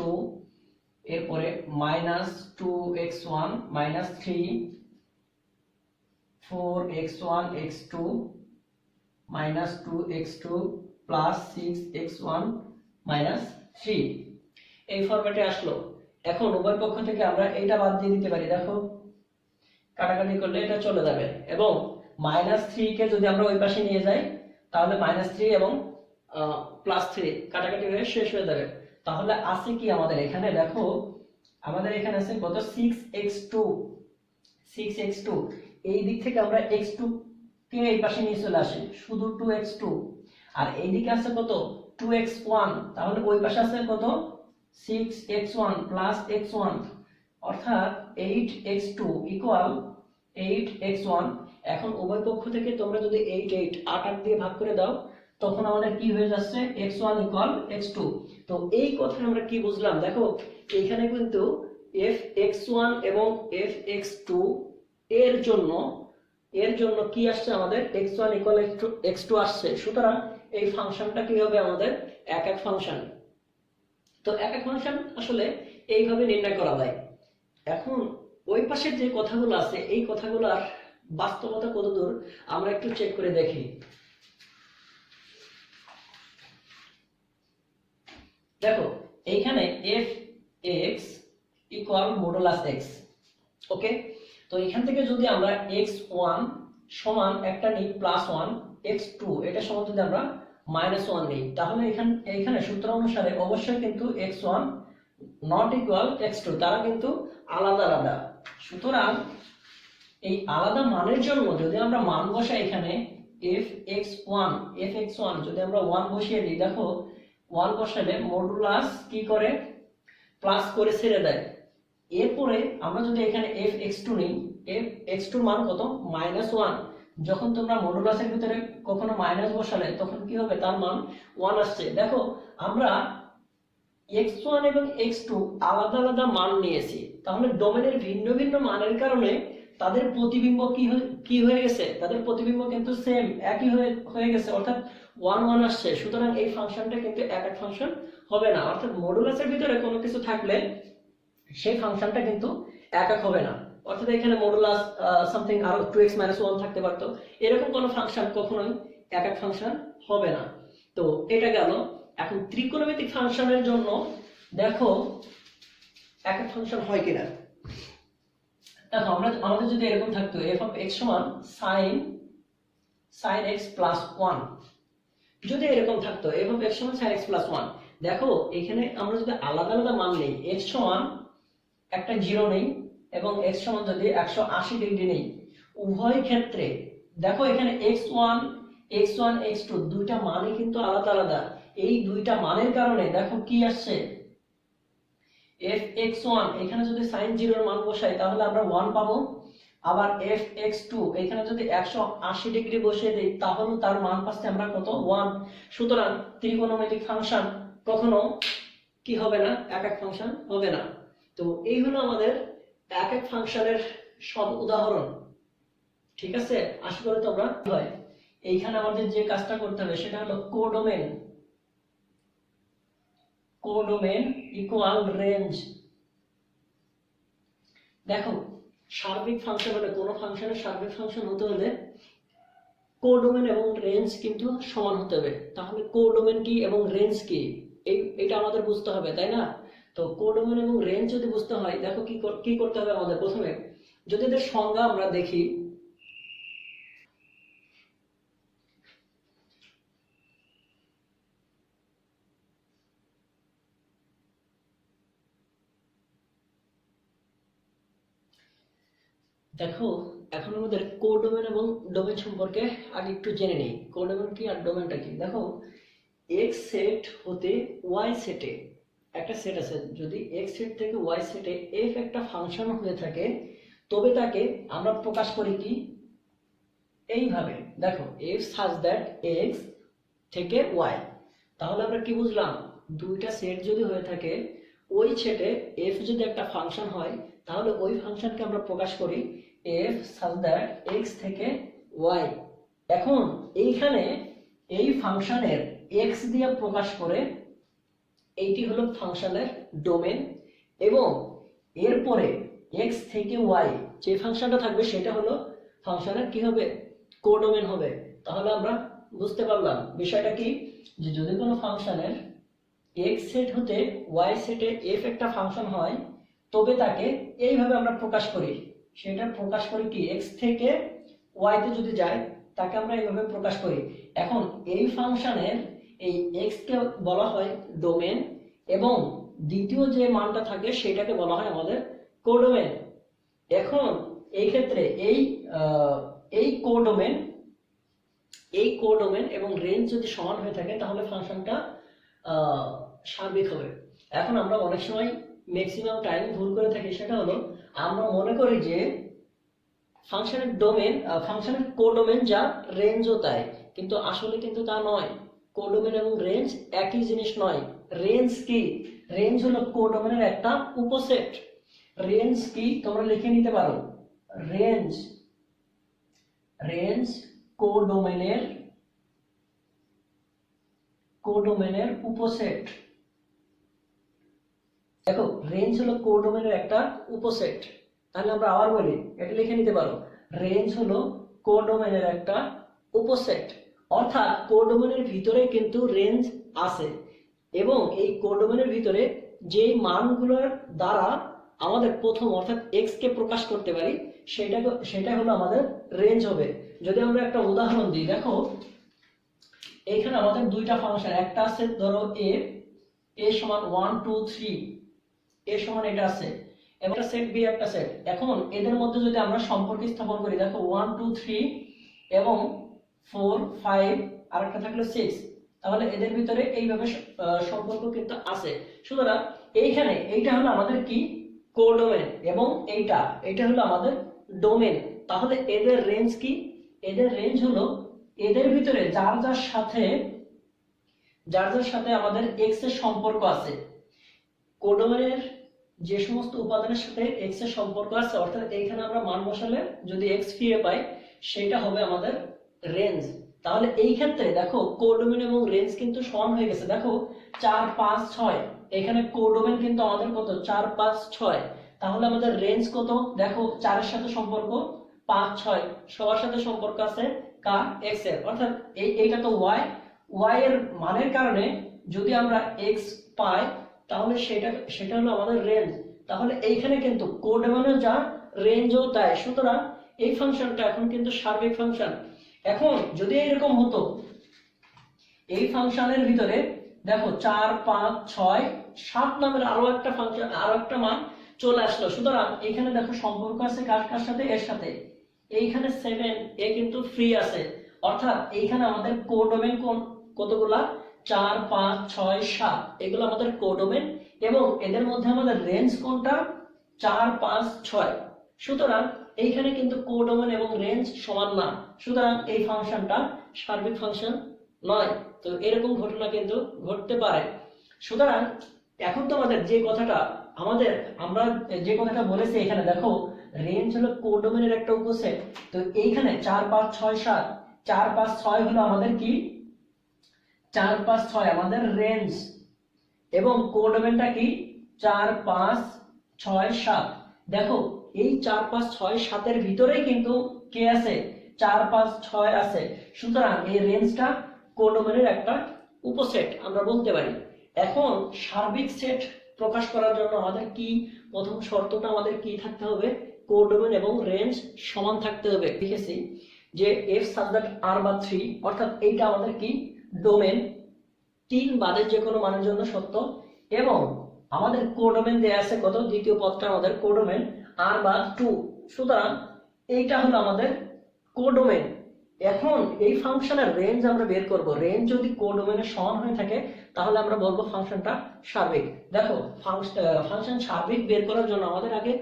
এরপরে minus 2x1 minus 3 4x1 x2 minus 2x2 plus 6x1 minus 3 এই ফরম্যাটে আসলো। এখন উভয় পক্ষ থেকে আমরা এইটা বাদ দিয়ে দিতে পারি, দেখো কাটাকাটি করলে এটা চলে যাবে এবং -3 কে যদি আমরা ওই পাশে নিয়ে যাই তাহলে -3 এবং +3 কাটাকাটি হয়ে শেষ হয়ে যাবে। তাহলে আছে কি আমাদের এখানে, দেখো আমাদের এখানে আছে কত 6x2 এই দিক থেকে আমরা x2 কে এই পাশে নিয়ে চলে আসি শুধু 2x2 আর এই দিকে আছে কত 2x1, তাহলে ওই পাশে আছে কত 6x1 plus x1 অর্থাৎ 8x2 ইকুয়াল 8x1। এখন উভয় পক্ষ থেকে তোমরা যদি 8 দিয়ে ভাগ করে দাও তখন আমাদের কি হয়ে যাচ্ছে x1 ইকুয়াল x2। তো এই কথাটা আমরা কি বুঝলাম, দেখো এখানে কিন্তু fx1 এবং fx2 এর জন্য কি আসছে আমাদের x1 ইকুয়াল x2 আসছে। সুতরাং এই ফাংশনটা কি হবে আমাদের এক এক ফাংশন। তো এক এক ফাংশন আসলে এইভাবে নির্ণয় করা যায়। এখন ওই পাশের যে কথাগুলো আছে এই কথাগুলোর বাস্তবতা কতদূর আমরা একটু চেক করে দেখি। দেখো এইখানে fx ইকুয়াল মডুলাস x, ওকে। তো এখান থেকে যদি আমরা x1 সমান একটা নিই +1 x2 এটা সমান যদি আমরা -1 নিই তাহলে এখানে সূত্র অনুসারে অবশ্যই কিন্তু x1 নট ইকুয়াল x2, তারা কিন্তু আলাদা আলাদা। সুতরাং এই আলাদা মানের জন্য যদি আমরা মান বসাই এখানে fx1 যদি আমরা 1 বসিয়ে দিই, দেখো 1 বসালে মডুলাস কি করে প্লাস করে ছেড়ে দেয়। এরপরে আমরা যদি এখানে fx2 নিই, fx2 মান কত -1। যখন তোমরা মডুলাসের ভিতরে কখনো মাইনাস বসালে তখন কি হবে, তার মান 1 আসছে। দেখো আমরা x1 এবং x2 আলাদা আলাদা মান নিয়েছি, তাহলে ডোমেনের ভিন্ন ভিন্ন মানের কারণে তাদের প্রতিবিম্ব কি হয়ে গেছে, তাদের প্রতিবিম্ব কিন্তু সেম একই হয়ে গেছে, অর্থাৎ 1 1 আসছে। সুতরাং এই ফাংশনটা কিন্তু এক ফাংশন হবে না, অর্থাৎ মডুলাসের ভিতরে কোনো কিছু থাকলে সেই ফাংশনটা কিন্তু একক হবে না, অর্থাৎ এখানে মডুলাস সামথিং আরো 2x - 1 থাকতে পারতো, এরকম কোনো ফাংশন কখনোই একক ফাংশন হবে না। তো এটা গেল। এখন ত্রিকোণমিতিক ফাংশনের জন্য দেখো একক ফাংশন হয় কিনা। দেখো আমাদের যদি এরকম থাকতো f(x) সমান sin x প্লাস 1, যদি এরকম থাকতো f(x) সমান sin x প্লাস 1, দেখো এখানে আমরা যদি আলাদা আলাদা মান নেই, x সমান একটা 0 নেই এবং x সমান যদি 180 ডিগ্রি নেই, উভয় ক্ষেত্রে দেখো এখানে x1 x2 দুইটা মানই কিন্তু আলাদা আলাদা। এই দুইটা মানের কারণে দেখো কি আসছে, fx1 এখানে যদি sin 0 এর মান বসাই তাহলে আমরা 1 পাবো, আবার fx2 এখানে যদি 180 ডিগ্রি বসিয়ে দেই তাহলে তার মান পাচ্ছি আমরা কত, 1। সুতরাং ত্রিকোণমিতিক ফাংশন কখনো কি হবে না, একক ফাংশন হবে না। তো এই হলো আমাদের একক ফাংশনের সব উদাহরণ। ঠিক আছে, আশা করি তোমরা হয়। এইখানে আমাদের যে কাজটা করতে হবে সেটা হলো কোডোমেন ইকুয়াল রেঞ্জ। দেখো সার্বিক ফাংশন হলে, কোনো ফাংশনের সার্বিক ফাংশন হতে হলে কোডোমেন এবং রেঞ্জ কিন্তু সমান হতে হবে। তাহলে কোডোমেন কি এবং রেঞ্জ কি এটা আমাদের বুঝতে হবে, তাই না? তো কোডোমেন এবং রেঞ্জ যদি বুঝতে হয়, দেখো কি করতে হবে আমাদের। প্রথমে যদি এদের সংজ্ঞা আমরা দেখি, দেখো এখন আমাদের কোডোমেন এবং ডোমেন সম্পর্কে আগে একটু জেনে নিই। কোডোমেন কি আর ডোমেনটা কি। দেখো x সেট হতে y সেটে একটা সেট আছে, যদি x সেট থেকে y সেটে f একটা ফাংশন হয়ে থাকে তবে তাকে আমরা প্রকাশ করি কি, এইভাবে। দেখো f such that x থেকে y, তাহলে আমরা কি বুঝলাম, দুইটা সেট যদি হয়ে থাকে, ওই সেটে f যদি একটা ফাংশন হয় তাহলে ওই ফাংশনকে আমরা প্রকাশ করি f such that x থেকে y। এখন এইখানে এই ফাংশনের x দিয়ে প্রকাশ করে, এইটি হলো ফাংশনের ডোমেন, এবং এরপরে x থেকে y যে ফাংশনটা থাকবে সেটা হলো ফাংশনের কি হবে, কোডোমেন হবে। তাহলে আমরা বুঝতে পারলাম বিষয়টা কি, যে যদি কোনো ফাংশনের x সেট হতে y সেটে f একটা ফাংশন হয় তবে তাকে এইভাবে আমরা প্রকাশ করি। সেটা প্রকাশ করি কি, x থেকে y তে যদি যায় তাকে আমরা এইভাবে প্রকাশ করি। এখন এই ফাংশনের এই x কে বলা হয় ডোমেন, এবং দ্বিতীয় যে মানটা থাকে সেটাকে বলা হয় আমাদের কোডোমেন। এখন এই ক্ষেত্রে এই কোডোমেন এবং রেঞ্জ যদি সমান হয়ে থাকে তাহলে ফাংশনটা সার্বিক হবে। এখন আমরা অনেক সময় ম্যাক্সিমাম টাইম ভুল করে থাকি, সেটা হলো আমরা মনে করি যে ফাংশনের ডোমেন ফাংশনের কোডোমেন যা রেঞ্জও তাই, কিন্তু আসলে কিন্তু তা নয়। কোডোমেন এবং রেঞ্জ একই জিনিস নয়। রেঞ্জ কি, রেঞ্জ হলো কোডোমেনের একটা উপসেট। রেঞ্জ কি তোমরা লিখে নিতে পারো, রেঞ্জ কোডোমেনের উপসেট। দেখো রেঞ্জ হলো কোডোমেনের একটা উপসেট। তাহলে আমরা আবার বলি, এটা লিখে নিতে পারো, রেঞ্জ হলো কোডোমেনের একটা উপসেট। অর্থাৎ কোডোমেনের ভিতরে কিন্তু রেঞ্জ আছে, এবং এই কোডোমেনের ভিতরে যেই মানগুলোর দ্বারা আমাদের প্রথম অর্থাৎ x কে প্রকাশ করতে পারি সেটা হলো আমাদের রেঞ্জ হবে। যদি আমরা একটা উদাহরণ দিই, দেখো এইখানে আমাদের দুইটা ফাংশন, একটা আছে ধরো a সমান 1 2 3, a সমান এটা আছে, এবং একটা সেট b একটা সেট। এখন এদের মধ্যে যদি আমরা সম্পর্ক স্থাপন করি, দেখো 1 2 3 এবং 4 5 আর একটা থাকলো 6, তাহলে এদের ভিতরে এইভাবে সম্পর্ক কিন্তু আছে। সুতরাং এইখানে এইটা হলো আমাদের কি, কোডোমেন, এবং এইটা হলো আমাদের ডোমেন। তাহলে এদের রেঞ্জ কি, এদের রেঞ্জ হলো এদের ভিতরে যার যার সাথে আমাদের x এর সম্পর্ক আছে, কোডোমেনের যে সমস্ত উপাদানের সাথে x এর সম্পর্ক আছে, অর্থাৎ এইখানে আমরা মান বসালে যদি x ফিরে পাই সেটা হবে আমাদের রেঞ্জ। তাহলে এই ক্ষেত্রে দেখো কোডোমেন এবং রেঞ্জ কিন্তু সমান হয়ে গেছে। দেখো 4 5 6, এখানে কোডোমেন কিন্তু আমাদের কত, 4 5 6। তাহলে আমাদের রেঞ্জ কত? দেখো 4 এর সাথে সম্পর্ক 5 6 সবার সাথে সম্পর্ক আছে কার? x এর, অর্থাৎ এইটা তো y এর মানের কারণে যদি আমরা x পাই তাহলে সেটা হলো আমাদের রেঞ্জ। তাহলে এইখানে কিন্তু কোডোমেনও যা রেঞ্জও তাই, সুতরাং এই ফাংশনটা এখন কিন্তু সার্বিক ফাংশন। এখন যদি এরকম হতো এই ফাংশনের ভিতরে দেখো 4 5 6 7 নামের আরো একটা ফাংশন, আরো একটা মান চলে আসলো, সুতরাং এখানে দেখো সম্পর্ক আছে কার কার সাথে? এর সাথে। এইখানে 7 এ কিন্তু ফ্রি আছে, অর্থাৎ এইখানে আমাদের কোডোমেন কতগুলা? 4 5 6 7, এগুলো আমাদের কোডোমেন এবং এদের মধ্যে আমাদের রেঞ্জ কোনটা? 4 5 6। সুতরাং এইখানে কিন্তু কোডোমেন এবং রেঞ্জ সমান না, সুতরাং এই ফাংশনটা সার্বিক ফাংশন নয়। তো এরকম ঘটনা কিন্তু ঘটতে পারে। সুতরাং এখন তোমাদের আমরা যে কথাটা বলেছি, এখানে দেখো রেঞ্জ হলো কোডোমেনের একটা উপসেট। তো এইখানে 4 5 6 7, 4 5 6 হলো আমাদের কি? 4 5 6 আমাদের রেঞ্জ এবং কোডোমেনটা কি? 4 5 6 7। দেখো এই 4 5 6 7 এর ভিতরেই কিন্তু কে আছে? 4 5 6 আছে, সুতরাং এই রেঞ্জটা কোডোমেনের একটা উপসেট আমরা বলতে পারি। এখন সার্বিক সেট প্রকাশ করার জন্য আমাদের কি প্রথম শর্তটা আমাদের কি থাকতে হবে? কোডোমেন এবং রেঞ্জ সমান থাকতে হবে। লিখেছি যে f such that r বা 3, অর্থাৎ এইটা আমাদের কি? ডোমেন 3 বাদের যে কোনো মানের জন্য সত্য, এবং আমাদের কোডোমেন দেয়া আছে কত? দ্বিতীয় পদটা আমাদের কোডোমেন r বা 2, সুতরাং এইটা হলো আমাদের কোডোমেন। এখন এই ফাংশনের রেঞ্জ আমরা বের করব। রেঞ্জ যদি কোডোমেনের সমান হয়ে থাকে তাহলে আমরা বলবো ফাংশনটা সার্বিক। দেখো ফাংশন সার্বিক বের করার জন্য আমাদের আগে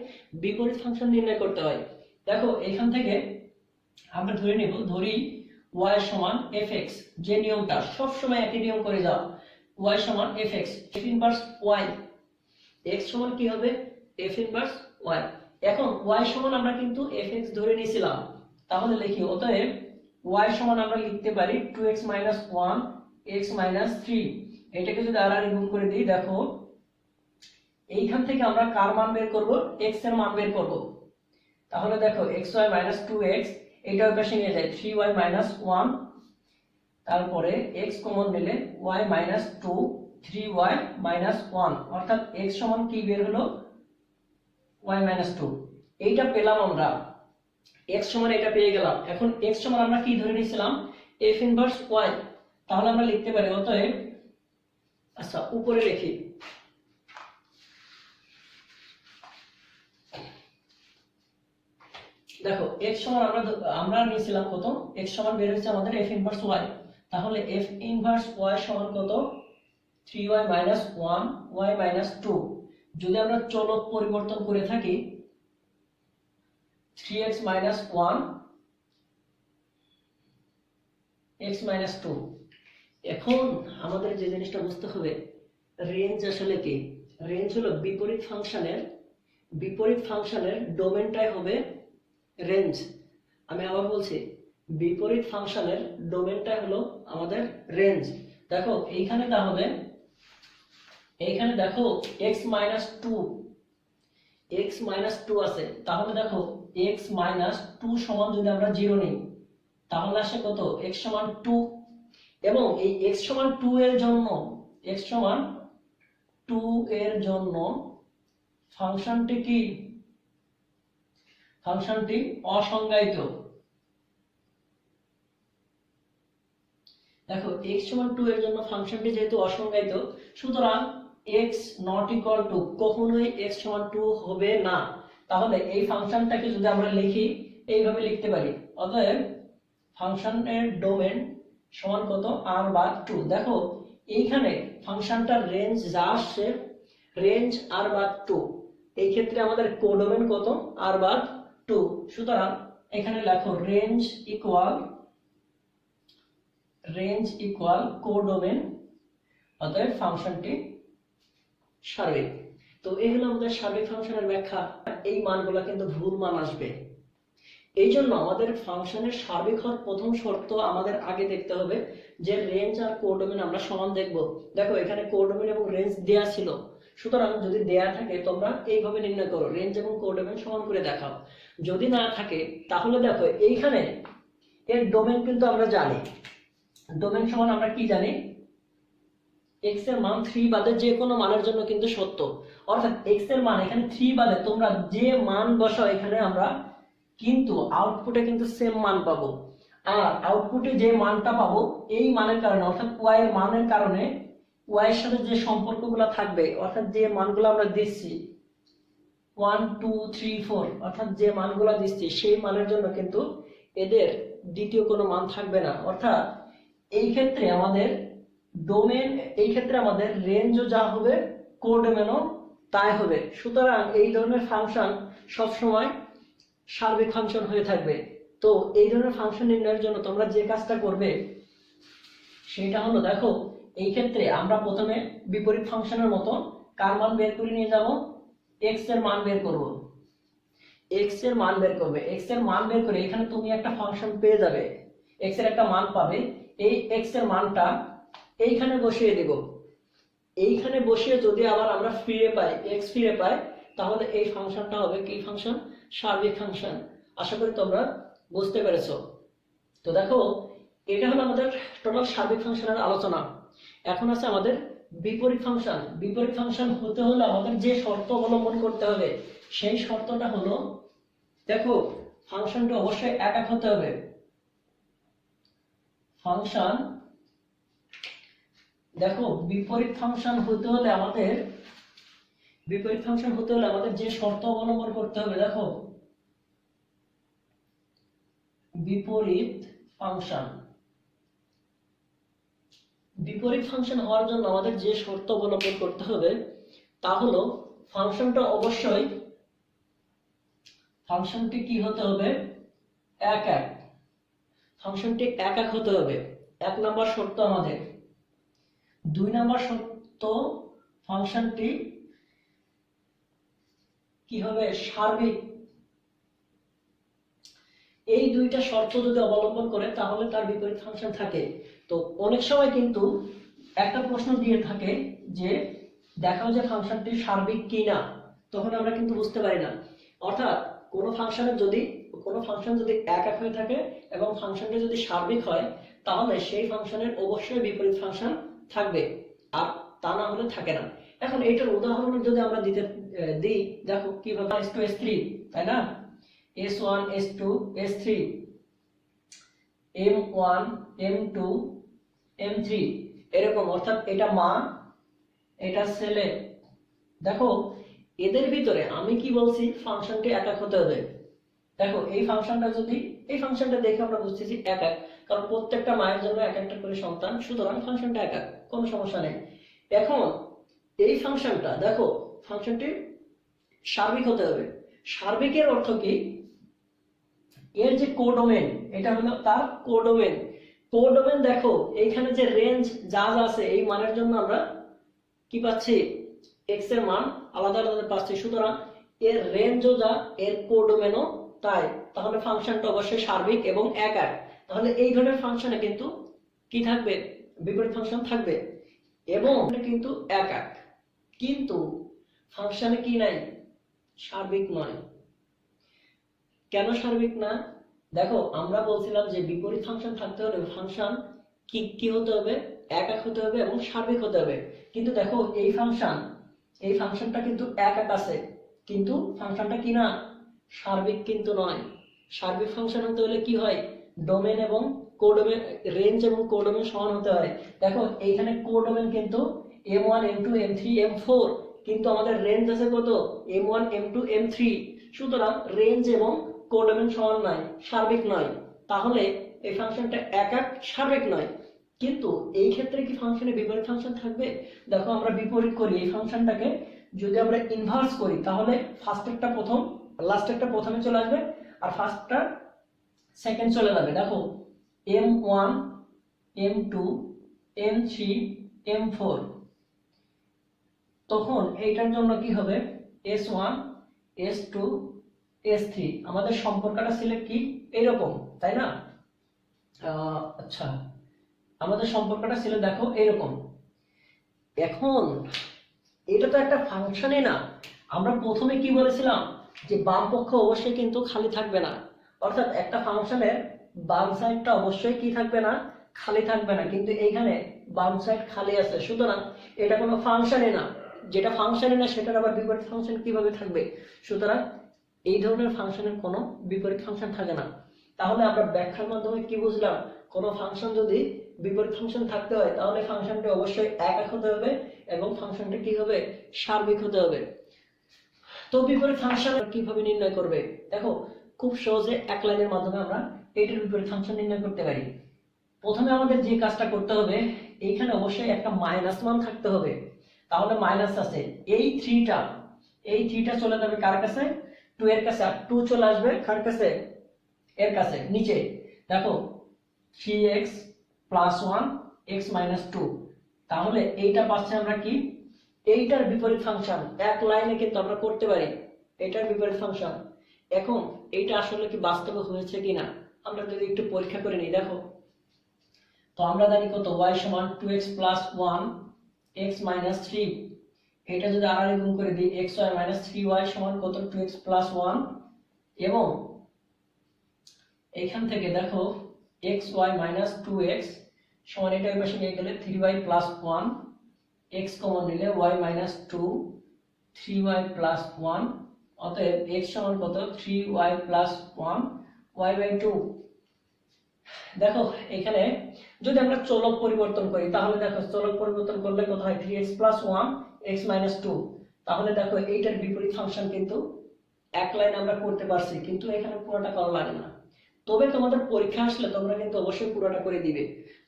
বিপরীত ফাংশন নির্ণয় করতে হয়। দেখো এখান থেকে আমরা ধরি y সমান fx, যে নিয়মটা সব সময় একই নিয়ম করে যাও। y সমান fx, f inverse y, x সমান কি হবে? f inverse y। এখন y সমান আমরা কিন্তু fx ধরে নিয়েছিলাম, তাহলে লিখি অতএব y সমান আমরা লিখতে পারি 2x 1 x 3। এটাকে যদি আর গুণ করে দিই, দেখো এইখান থেকে আমরা কার মান বের করব? x এর মান বের করব। তাহলে দেখো xy 2x, এটা ওই পাশে নিয়ে যায় 3y 1, তারপরে x কমন নিলে y 2 3y 1, অর্থাৎ x সমান কি বের হলো? y 2। এইটা পেলাম আমরা, x সমান এটা পেয়ে গেলাম। এখন x সমান আমরা কি ধরে নিয়েছিলাম? f inverse y। তাহলে আমরা লিখতে পারি অতএব, আচ্ছা উপরে লিখি, দেখো x সমান আমরা নিয়েছিলাম কত? x সমান বের হয়েছে আমাদের f ইনভার্স y। তাহলে f ইনভার্স y সমান কত? 3y 1 y 2। যদি আমরা চলক পরিবর্তন করে থাকি 3x 1 x 2। এখন আমাদের যে জিনিসটা বুঝতে হবে, রেঞ্জ আসলে কি? রেঞ্জ হলো বিপরীত ফাংশনের ডোমেনটাই হবে রেঞ্জ। আমি আবার বলছি, বিপরীত ফাংশনের ডোমেনটাই হলো আমাদের রেঞ্জ। দেখো এইখানে তাহলে এইখানে দেখো x 2 আছে, তাহলে দেখো x 2 সমান যদি আমরা 0 নিই তাহলে আসে কত? x সমান 2, এবং এই x সমান 2 এর জন্য ফাংশনটি কি? ফাংশনটি অসংজ্ঞায়িত। দেখো x সমান 2 এর জন্য ফাংশনটি যেহেতু অসংজ্ঞায়িত, সুতরাং x নট ইকুয়াল টু কখনোই x সমান 2 হবে না। তাহলে এই ফাংশনটাকে যদি আমরা লিখি এইভাবে লিখতে পারি, অতএব ফাংশনের ডোমেন সমান কত? r বা 2। দেখো এইখানে ফাংশনটার রেঞ্জ যা আসছে, রেঞ্জ r বা 2, এই ক্ষেত্রে আমাদের কোডোমেন কত? r বা 2। সুতরাং এখানে লেখো রেঞ্জ ইকুয়াল কোডোমেন, অতএব ফাংশনটি সার্বিক। তো এই হলো আমাদের সার্বিক ফাংশনের ব্যাখ্যা। এই মানগুলো কিন্তু ভুল মান আসবে, এই জন্য আমাদের ফাংশনের সার্বিক হওয়ার প্রথম শর্ত আমাদের আগে দেখতে হবে যে রেঞ্জ আর কোডোমেন আমরা সমান দেখব। দেখো এখানে কোডোমেন এবং রেঞ্জ দেয়া ছিল, সুতরাং যদি দেয়া থাকে তোমরা এইভাবে নির্ণয় করো, রেঞ্জ এবং কোডোমেন সমান করে দেখাও। যদি না থাকে তাহলে দেখো এইখানে এর ডোমেন কিন্তু আমরা জানি, ডোমেন সমান আমরা কি জানি, x এর মান 3 বাদে যে কোনো মানের জন্য কিন্তু সত্য। অর্থাৎ x এর মান এখানে 3 বাদে তোমরা যে মান বসাও এখানে আমরা কিন্তু আউটপুটে কিন্তু সেম মান পাবো। আর আউটপুটে যে মানটা পাবো এই মানের কারণে অর্থাৎ y এর মানের কারণে y এর সাথে যে সম্পর্কগুলো থাকবে অর্থাৎ যে মানগুলো আমরা দিচ্ছি 1 2 3 4 অর্থাৎ যে মানগুলো দিচ্ছি সেই মানের জন্য কিন্তু এদের দ্বিতীয় কোনো মান থাকবে না। অর্থাৎ এই ক্ষেত্রে আমাদের ডোমেন, এই ক্ষেত্রে আমাদের রেঞ্জও যা হবে কোডোমেনও তাই হবে। সুতরাং এই ধরনের ফাংশন সবসময় সার্বিক ফাংশন হয়ে থাকবে। তো এই ধরনের ফাংশন নির্ণয়ের জন্য তোমরা যে কাজটা করবে সেটা হলো, দেখো এই ক্ষেত্রে আমরা প্রথমে বিপরীত ফাংশনের মতো কার মান বের করে নিয়ে যাব, x এর মান বের করব, x এর মান বের করবে। x এর মান বের করে এখানে তুমি একটা ফাংশন পেয়ে যাবে, x এর একটা মান পাবে। এই x এর মানটা এইখানে বসিয়ে দেব। এইখানে বসিয়ে যদি আবার আমরা ফিরে পাই, x ফিরে পাই, তাহলে এই ফাংশনটা হবে কি ফাংশন, সার্বিক ফাংশন। আশা করি তোমরা বুঝতে পেরেছো। তো দেখো এটা হলো আমাদের টোটাল সার্বিক ফাংশনের আলোচনা। এখন আছে আমাদের বিপরীত ফাংশন। বিপরীত ফাংশন হতে হলে আমাদের যে শর্ত অবলম্বন করতে হবে সেই শর্তটা হলো, দেখো ফাংশনটা অবশ্যই একক হতে হবে। ফাংশন, দেখো বিপরীত ফাংশন হতে হলে আমাদের, বিপরীত ফাংশন হতে হলে আমাদের যে শর্ত অবলম্বন করতে হবে, দেখো বিপরীত ফাংশন, বিপরীত ফাংশন হওয়ার জন্য আমাদের যে শর্ত অবলম্বন করতে হবে তা হলো ফাংশনটা অবশ্যই, ফাংশনটি কি হতে হবে, একক। ফাংশনটি একক হতে হবে, এক নম্বর শর্ত আমাদের। দুই নম্বর শর্ত, ফাংশনটি কি হবে, সার্বিক। এই দুইটা শর্ত যদি অবলম্বন করে তাহলে তার বিপরীত ফাংশন থাকে। তো অনেক সময় কিন্তু একটা প্রশ্ন দিয়ে থাকে যে দেখাও যে ফাংশনটি সার্বিক কিনা, তখন আমরা কিন্তু বুঝতে পারি না। অর্থাৎ কোনো ফাংশনের যদি, কোনো ফাংশন যদি একক হয়ে থাকে এবং ফাংশনটি যদি সার্বিক হয় তাহলে সেই ফাংশনের অবশ্যই বিপরীত ফাংশন থাকবে, আর তা না হলে থাকে না। এখন এইটার উদাহরণ যদি আমরা দিই, দেখো কিভাবে, s2 s3 তাই না, s1 s2 s3 m1 m2 m3 এরকম। অর্থাৎ এটা মা, এটা ছেলে। দেখো এদের ভিতরে আমি কি বলছি, ফাংশনটি একক হতে হবে। দেখো এই ফাংশনটা যদি, এই ফাংশনটা দেখে আমরা বুঝতেছি একক, কারণ প্রত্যেকটা মায়ের জন্য এক একটা করে সন্তান, সুতরাং ফাংশনটা একক, কোনো সমস্যা নেই। এখন এই ফাংশনটা দেখো, ফাংশনটি সার্বিক হতে হবে। সার্বিকের অর্থ কি, এর যে কোডোমেন, এটা হলো তার কোডোমেন। কোডোমেন দেখো এইখানে যে রেঞ্জ যা যা আছে এই মানের জন্য আমরা কি পাচ্ছি, x এর মান আলাদা আলাদা পাচ্ছি। সুতরাং এর রেঞ্জও যা, এর কোডোমেনও তাই। তাহলে ফাংশনটা অবশ্যই সার্বিক এবং একক। তাহলে এই ধরনের ফাংশনে কিন্তু কি থাকবে, বিপরীত ফাংশন থাকবে এবং কিন্তু একক। কিন্তু ফাংশনে কি নাই, সার্বিক নয়। কেন সার্বিক না, দেখো আমরা বলছিলাম যে বিপরীত ফাংশন থাকতে হলে ফাংশন কি কি হতে হবে, একক হতে হবে এবং সার্বিক হতে হবে। কিন্তু দেখো এই ফাংশন, এই ফাংশনটা কিন্তু একক আছে, কিন্তু ফাংশনটা কি না, সার্বিক কিন্তু নয়। সার্বিক ফাংশন হতে হলে কি হয়, ডোমেন এবং কোডোমেন, রেঞ্জ এবং কোডোমেন সমান হতে হয়। দেখো এইখানে কোডোমেন কিন্তু m1 m2 m3 m4, কিন্তু আমাদের রেঞ্জ আছে কত, m1 m2 m3। সুতরাং রেঞ্জ এবং কোডোমেন সমান নয়, সার্বিক নয়। তাহলে এই ফাংশনটা একক, সার্বিক নয়। কিন্তু এই ক্ষেত্রে কি ফাংশনে বিপরীত ফাংশন থাকবে, দেখো আমরা বিপরীত করি এই ফাংশনটাকে, যদি আমরা ইনভার্স করি তাহলে ফার্স্টেরটা প্রথম, লাস্টেরটা প্রথমে চলে আসবে আর ফার্স্টটা সেকেন্ড চলে যাবে। দেখো m1 m2 m3 m4, তখন এইটার জন্য কি হবে, s1 s2 s3। আমাদের সম্পর্কটা ছিল কি এরকম, তাই না? আচ্ছা, আমাদের সম্পর্কটা ছিল দেখো এরকম। এখন এটা তো একটা ফাংশনই না। আমরা প্রথমে কি বলেছিলাম যে বাম পক্ষ অবশ্যই কিন্তু খালি থাকবে না, অর্থাৎ একটা ফাংশনের বাম সাইডটা অবশ্যই কি থাকবে না, খালি থাকবে না, কিন্তু এইখানে বাম সাইড খালি আছে, সুতরাং এটা কোনো ফাংশনই না। যেটা ফাংশনই না সেটার আবার বিপরীত ফাংশন কিভাবে থাকবে? সুতরাং এই ধরনের ফাংশনের কোনো বিপরীত ফাংশন থাকে না। তাহলে আমরা ব্যাখ্যার মাধ্যমে কি বুঝলাম? কোনো ফাংশন যদি বিপরীত ফাংশন থাকতে হয় তাহলে ফাংশনটি অবশ্যই একক হতে হবে এবং ফাংশনটি কি হবে, সার্বিক হতে হবে। তো বিপরীত ফাংশন কিভাবে নির্ণয় করবে? দেখো, খুব সহজে এক লাইনের মাধ্যমে আমরা এটার বিপরীত ফাংশন নির্ণয় করতে পারি। প্রথমে আমাদের যে কাজটা করতে হবে, এইখানে অবশ্যই একটা মাইনাস মান থাকতে হবে। তাহলে মাইনাস আছে, এই থ্রিটা চলে যাবে কার কাছে? 2 এর কাছে, আর 2 চলে আসবে কার কাছে? এর কাছে, নিচে। দেখো 3x + 1 x - 2, তাহলে এইটা পাচ্ছি আমরা কি, এইটার বিপরীত ফাংশন। এক লাইনে কিন্তু আমরা করতে পারি এটার বিপরীত ফাংশন। এখন এইটা আসলে কি বাস্তবে হয়েছে কিনা আমরা যদি একটু পরীক্ষা করে নিই। দেখো, তো আমরা জানি কত, y = 2x + 1 x - 3, এটা যদি আর গুণ করে দিই, xy - 3y = কত, 2x + 1, এবং এইখান থেকে দেখো xy - 2x সমান, এটা এই পাশে নিয়ে গেলে 3y + 1, x কমন নিলে y - 2 3y + 1, অতএব x সমান কত, 3y + 1 y/2। দেখো এখানে যদি আমরা চলক পরিবর্তন করি তাহলে দেখো, চলক পরিবর্তন করলে কত হয়, 3x + 1 x - 2। তাহলে দেখো এইটার বিপরীত ফাংশন কিন্তু এক লাইন আমরা করতে পারছি, কিন্তু এখানে পুরোটা করা লাগে না। তবে তোমাদের পরীক্ষা আসলে তোমরা কিন্তু অবশ্যই পুরোটা করে দিবে।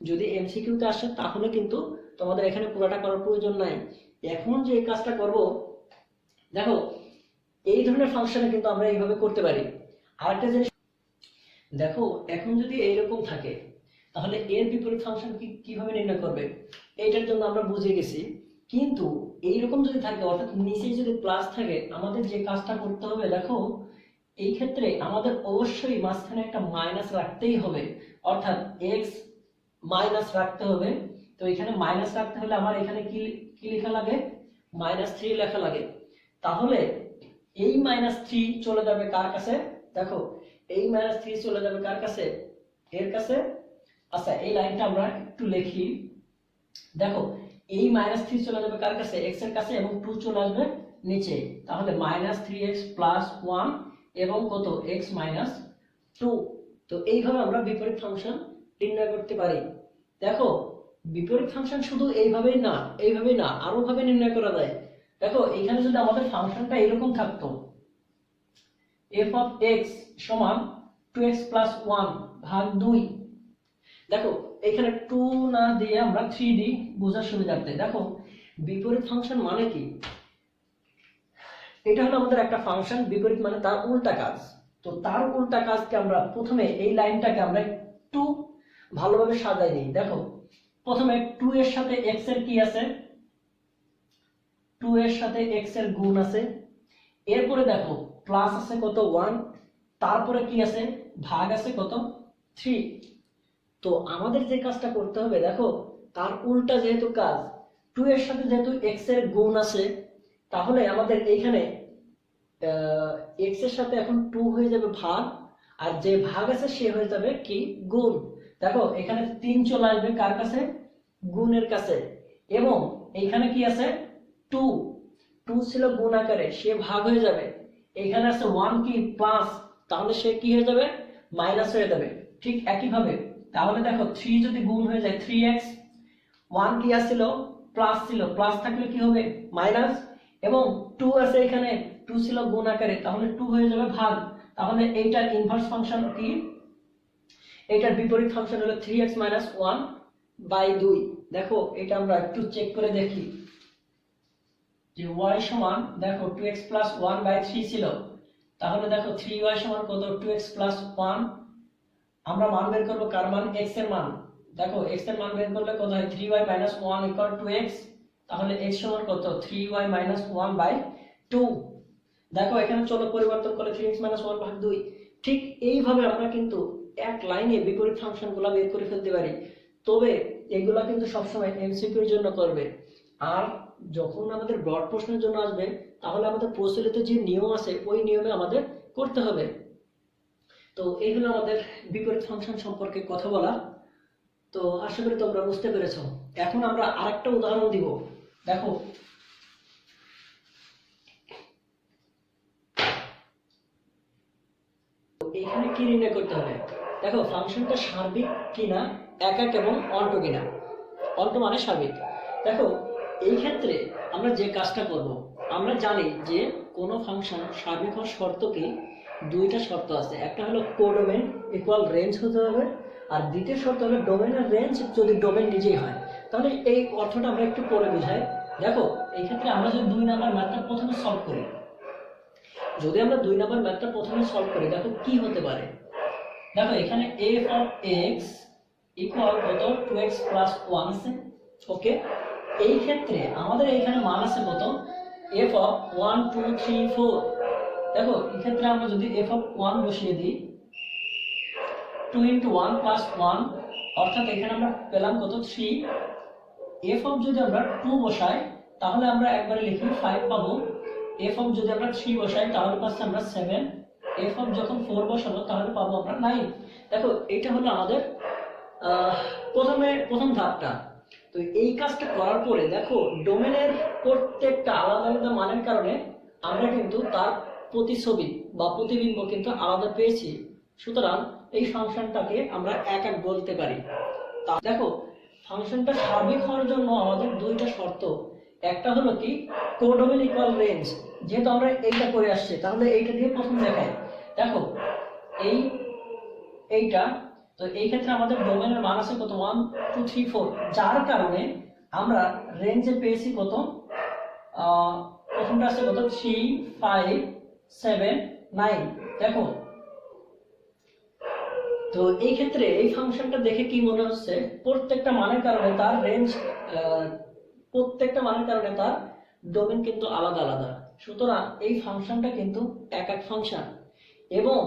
যদি এমসিকিউতে আসে তাহলে কিন্তু তোমাদের এখানে পুরোটা করার প্রয়োজন নাই। এখন যে কাজটা করব, দেখো এই ধরনের ফাংশনে কিন্তু আমরা এইভাবে করতে পারি। আরেকটা জিনিস দেখো, এখন যদি এইরকম থাকে তাহলে এর বিপরীত ফাংশন কিভাবে নির্ণয় করবে? এইটার জন্য আমরা বুঝে গেছি, কিন্তু এইরকম যদি থাকে, অর্থাৎ নিচে যদি প্লাস থাকে, আমাদের যে কাজটা করতে হবে, দেখো এই ক্ষেত্রে আমাদের অবশ্যই মাঝখানে একটা মাইনাস রাখতেই হবে, অর্থাৎ x মাইনাস রাখতে হবে। তো এখানে মাইনাস রাখতে হলে আমার এখানে কি কি লেখা লাগে, -3 লেখা লাগে। তাহলে এই -3 চলে যাবে কার কাছে? দেখো এই -3 চলে যাবে কার কাছে? এর কাছে। আচ্ছা, এই লাইনটা আমরা একটু লিখি। দেখো এই -3 চলে যাবে কার কাছে? x এর কাছে, এবং 2 চলে আসবে নিচে। তাহলে -3x + 1 এবং কত, x - 2। তো এইভাবে আমরা বিপরীত ফাংশন নির্ণয় করতে পারি। দেখো বিপরীত ফাংশন শুধু এইভাবেই না, আরো ভাবে নির্ণয় করা যায়। দেখো এখানে যদি আমাদের ফাংশনটা এরকম থাকতো, f(x) = 2x + 1 / 2। দেখো এখানে 2 না দিয়ে আমরা 3 দিই বোঝার সুবিধার্থে। দেখো বিপরীত ফাংশন মানে কি, এটা হলো আমাদের একটা ফাংশন, বিপরীত মানে তার উল্টা কাজ। তো তার উল্টা কাজকে আমরা প্রথমে এই লাইনটাকে আমরা একটু ভালোভাবে সাজাই নিই। দেখো প্রথমে 2 এর সাথে x এর কি আছে, 2 এর সাথে x এর গুণ আছে। এরপরে দেখো প্লাস আছে কত, 1, তারপরে কি আছে, ভাগ আছে কত, 3। তো আমাদের যে কাজটা করতে হবে, দেখো তার উল্টা যেহেতু কাজ, 2 এর সাথে যেহেতু x এর গুণ আছে, তাহলে আমাদের এইখানে x এর সাথে এখন 2 হয়ে যাবে ভাগ, আর যে ভাগ আছে সে হয়ে যাবে কি, গুণ। দেখো এখানে 3 চলে আসবে কার কাছে, গুণের কাছে, এবং এইখানে কি আছে, 2 ছিল গুণ আকারে, সে ভাগ হয়ে যাবে। এখানে আছে 1 কি, প্লাস, তাহলে সে কি হয়ে যাবে, মাইনাস হয়ে যাবে। ঠিক একই ভাবে তাহলে দেখো 3 যদি গুণ হয়ে যায় 3x, 1 কি আসছিল, প্লাস ছিল, প্লাস থাকলে কি হবে, মাইনাস, এবং 2 আছে এখানে, 2 ছিল গুণ আকারে, তাহলে 2 হয়ে যাবে ভাগ। তাহলে এইটার ইনভার্স ফাংশন কি, এইটার বিপরীত ফাংশন হলো 3x - 1/2। দেখো এটা আমরা একটু চেক করে দেখি যে y সমান, দেখো 2x + 1/3 ছিল, তাহলে দেখো 3y সমান কত, 2x + 1। আমরা মান বের করব কার মান, x এর মান। দেখো x এর মান বের করলে কত হয়, 3y - 1 = 2x, তাহলে x সমান কত, 3y - 1/2। দেখো এখানে চলক পরিবর্তন করে 3x - 1/2। ঠিক এইভাবে আমরা কিন্তু এক লাইনে বিপরীত ফাংশনগুলো বের করে ফেলতে পারি। তবে এগুলা কিন্তু সবসময় এমসিকিউ এর জন্য করবে। আর যখন আমাদের ব্রড প্রশ্নের জন্য আসবে তাহলে আমাদের প্রচলিত যে নিয়ম আছে ওই নিয়মে আমাদের করতে হবে। তো এই হলো আমাদের বিপরীত ফাংশন সম্পর্কে কথা বলা। তো আশা করি তোমরা বুঝতে পেরেছো। এখন আমরা আরেকটা উদাহরণ দিব। দেখো এখানে কি নির্ণয় করতে হবে। দেখো ফাংশনটা সার্বিক কিনা, একক এবং অন্ট কিনা। অন্ট মানে সার্বিক। দেখো এই ক্ষেত্রে আমরা যে কাজটা করব, আমরা জানি যে কোনো ফাংশন সার্বিক হওয়ার শর্ত কি, দুইটা শর্ত আছে। একটা হলো কোডোমেন ইকুয়াল রেঞ্জ হতে হবে, আর দ্বিতীয় শর্ত হলো ডোমেনের রেঞ্জ যদি ডোমেন নিজেই হয়। তাহলে এই অর্থটা আমরা একটু পরে বুঝাই। দেখো এই ক্ষেত্রে আমরা যদি 2 নাম্বার ম্যাথটা প্রথমে সলভ করি, যদি আমরা 2 নাম্বার ম্যাথটা প্রথমে সলভ করি, দেখো কি হতে পারে। দেখো এখানে f of x ইকুয়াল কত 2x প্লাস 1 আছে। ওকে, এই ক্ষেত্রে আমাদের এখানে মান আছে কত, f of 1 2 3 4। দেখো এই ক্ষেত্রে আমরা যদি f of 1 বসিয়ে দিই, 2 into 1 plus 1, অর্থাৎ এখানে আমরা পেলাম কত 3। f of যদি আমরা 2 বসাই তাহলে আমরা একবারে লিখি 5 পাবো। f of যদি আমরা 3 বসাই তাহলে পাচ্ছি আমরা 7। f of যখন 4 বসাবো তাহলে পাবো আমরা 9। দেখো এটা হলো আমাদের প্রথম ধাপটা। তো এই কাজটা করার পরে দেখো ডোমেনের প্রত্যেকটা আলাদা আলাদা মানের কারণে আমরা কিন্তু তার প্রতিছবি বা প্রতিবিম্ব কিন্তু আলাদা পেয়েছি। সুতরাং এই ফাংশনটাকে আমরা এক এক বলতে পারি। দেখো ফাংশনটা সার্বিক হওয়ার জন্য আমাদের দুইটা শর্ত। একটা হলো কি কোডোমেন ইকুয়াল রেঞ্জ, যেহেতু আমরা এইটা করে আসছি তাহলে এইটা দিয়ে প্রথম দেখাই। দেখো এইটা তো এই ক্ষেত্রে আমাদের ডোমেনের মান আছে কত 1 2 3 4, যার কারণে আমরা রেঞ্জে পেয়েছি কত, প্রথমটা আছে কত 3 5 7 9। দেখো তো এই ক্ষেত্রে এই ফাংশনটা দেখে কি মনে হচ্ছে, প্রত্যেকটা মানের কারণে তার রেঞ্জ, প্রত্যেকটা মানের কারণে তার ডোমেন কিন্তু আলাদা আলাদা। সুতরাং এই ফাংশনটা কিন্তু এক এক ফাংশন। এবং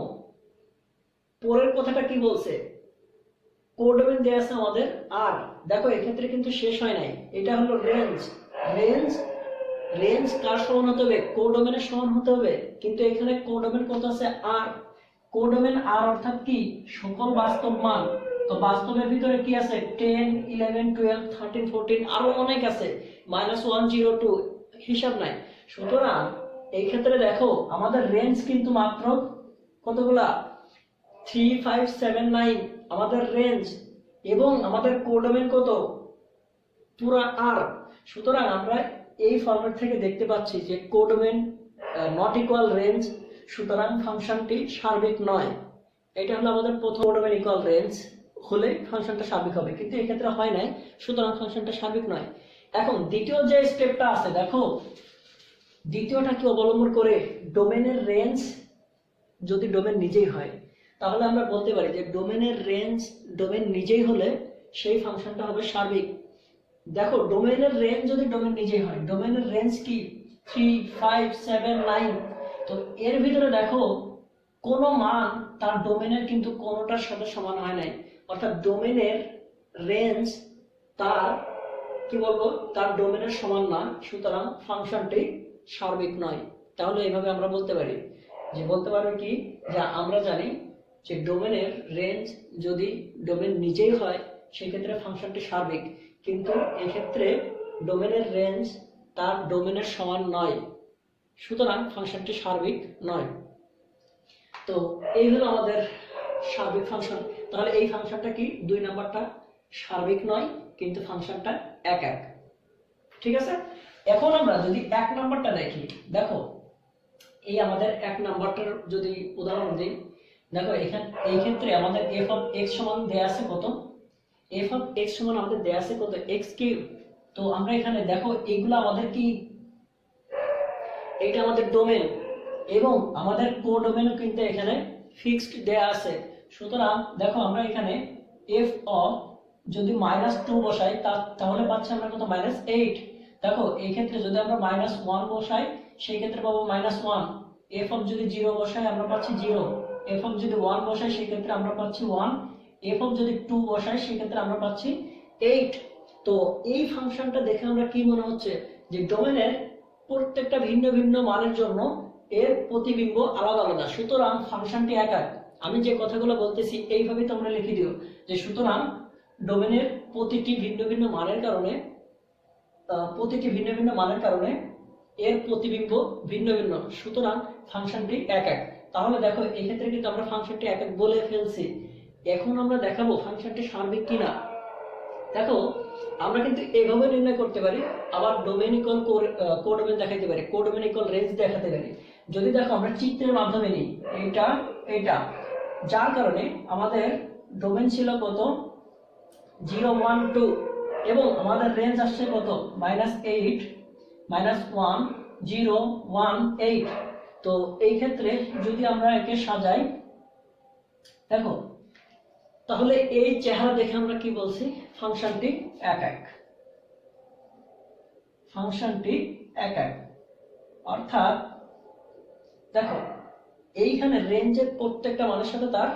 পরের কথাটা কি বলছে, কোডোমেন দেয়া আছে আমাদের আর। দেখো এক্ষেত্রে কিন্তু শেষ হয় নাই, এটা হলো রেঞ্জ। রেঞ্জ রেঞ্জ কার সমান হতে হবে, কোডোমেনের সমান হতে হবে। কিন্তু এখানে কোডোমেন কত আছে আর। কোডোমেন আর অর্থাৎ কি সকল বাস্তব মান। তো বাস্তবের ভিতরে কি আছে 10 11 12 13 14 আরো অনেক আছে, -1 0 2 হিসাব নাই। সুতরাং এই ক্ষেত্রে দেখো আমাদের রেঞ্জ কিন্তু মাত্র কতগুলা 3 5 7 9 আমাদের রেঞ্জ, এবং আমাদের কোডোমেন কত পুরা আর। সুতরাং আমরা এই ফরম্যাট থেকে দেখতে পাচ্ছি যে কোডোমেন নট ইকুয়াল রেঞ্জ, সুতরাং ফাংশনটি সার্বিক নয়। এটা হলো আমাদের প্রথম, কোডোমেন ইকুয়াল রেঞ্জ হলে ফাংশনটা সার্বিক হবে, কিন্তু এই ক্ষেত্রে হয় নাই, সুতরাং ফাংশনটা সার্বিক নয়। এখন দ্বিতীয় যে স্টেপটা আছে, দেখো দ্বিতীয়টা কি অবলম্বন করে, ডোমেনের রেঞ্জ যদি ডোমেন নিজেই হয় তাহলে আমরা বলতে পারি যে ডোমেনের রেঞ্জ ডোমেন নিজেই হলে সেই ফাংশনটা হবে সার্বিক। দেখো ডোমেনের রেঞ্জ যদি ডোমেন নিজেই হয়, ডোমেনের রেঞ্জ কি 3 5 7 9। তো এর ভিতরে দেখো কোনো মান তার ডোমেনের কিন্তু কোনোটার সাথে সমান হয় নাই, অর্থাৎ ডোমেনের রেঞ্জ তার কি বলবো তার ডোমেনের সমান না, সুতরাং ফাংশনটি সার্বিক নয়। তাহলে এইভাবে আমরা বলতে পারি যে, বলতে পারবে কি যে আমরা জানি যে ডোমেনের রেঞ্জ যদি ডোমেন নিজেই হয় সেক্ষেত্রে ফাংশনটি সার্বিক, কিন্তু এক্ষেত্রে ডোমেনের রেঞ্জ তার ডোমেনের সমান নয়, সুতরাং ফাংশনটি সার্বিক নয়। তো এই হলো আমাদের সার্বিক ফাংশন। তাহলে এই ফাংশনটা কি, 2 নাম্বারটা সার্বিক নয় কিন্তু ফাংশনটা এক এক। ঠিক আছে, এখন আমরা যদি 1 নাম্বারটা দেখি, দেখো এই আমাদের 1 নাম্বারটার যদি উদাহরণ দিই, দেখো এখানে এই ক্ষেত্রে আমাদের f of x সমান দেয়া আছে কত, f of x সমান আমাদের দেয়া আছে কত x কিউব। তো আমরা এখানে দেখো এগুলো আমাদের কি, এটা আমাদের ডোমেন এবং আমাদের কোডোমেনও কিন্তু এখানে ফিক্সড দেয়া আছে। সুতরাং দেখো আমরা এখানে f of যদি -2 বসাই তাহলে পাচ্ছি আমরা কত -8। দেখো এই ক্ষেত্রে যদি আমরা -1 বসাই সেই ক্ষেত্রে পাবো -1। f of যদি 0 বসাই আমরা পাচ্ছি 0। f of যদি 1 বসাই সেই ক্ষেত্রে আমরা পাচ্ছি 1। f of যদি 2 বসাই সেই ক্ষেত্রে আমরা পাচ্ছি 8। তো এই ফাংশনটা দেখে আমরা কি মনে হচ্ছে যে ডোমেনের প্রত্যেকটা ভিন্ন ভিন্ন মানের জন্য এর প্রতিবিম্ব আলাদা আলাদা, সুতরাং ফাংশনটি একক। আমি যে কথাগুলো বলতেছি এইভাবে তোমরা লিখে দিও যে সুতরাং ডোমেনের প্রতিটি ভিন্ন ভিন্ন মানের কারণে এর প্রতিবিম্ব ভিন্ন ভিন্ন, সুতরাং ফাংশনটি একক। তাহলে দেখো এই ক্ষেত্রে কিন্তু আমরা ফাংশনটি একক বলে ফেলছি। এখন আমরা দেখাবো ফাংশনটি সার্বিক কিনা। দেখো আমরা কিন্তু এইভাবে নির্ণয় করতে পারি, আবার ডোমেন ইকুয়াল কোডোমেন দেখাতে পারি, কোডোমেন ইকুয়াল রেঞ্জ দেখাতে পারি। যদি দেখো আমরা চিত্রের মাধ্যমে নিই এটা, যার কারণে আমাদের ডোমেন ছিল কত 0 1 2 এবং আমাদের রেঞ্জ আসছে কত -8 -1 0 1 8। তো এই ক্ষেত্রে যদি আমরা একে সাজাই, দেখো তাহলে এই চেহারা দেখে আমরা কি বলছি, ফাংশনটি একক। অর্থাৎ দেখো এইখানে রেঞ্জের প্রত্যেকটা মানের সাথে তার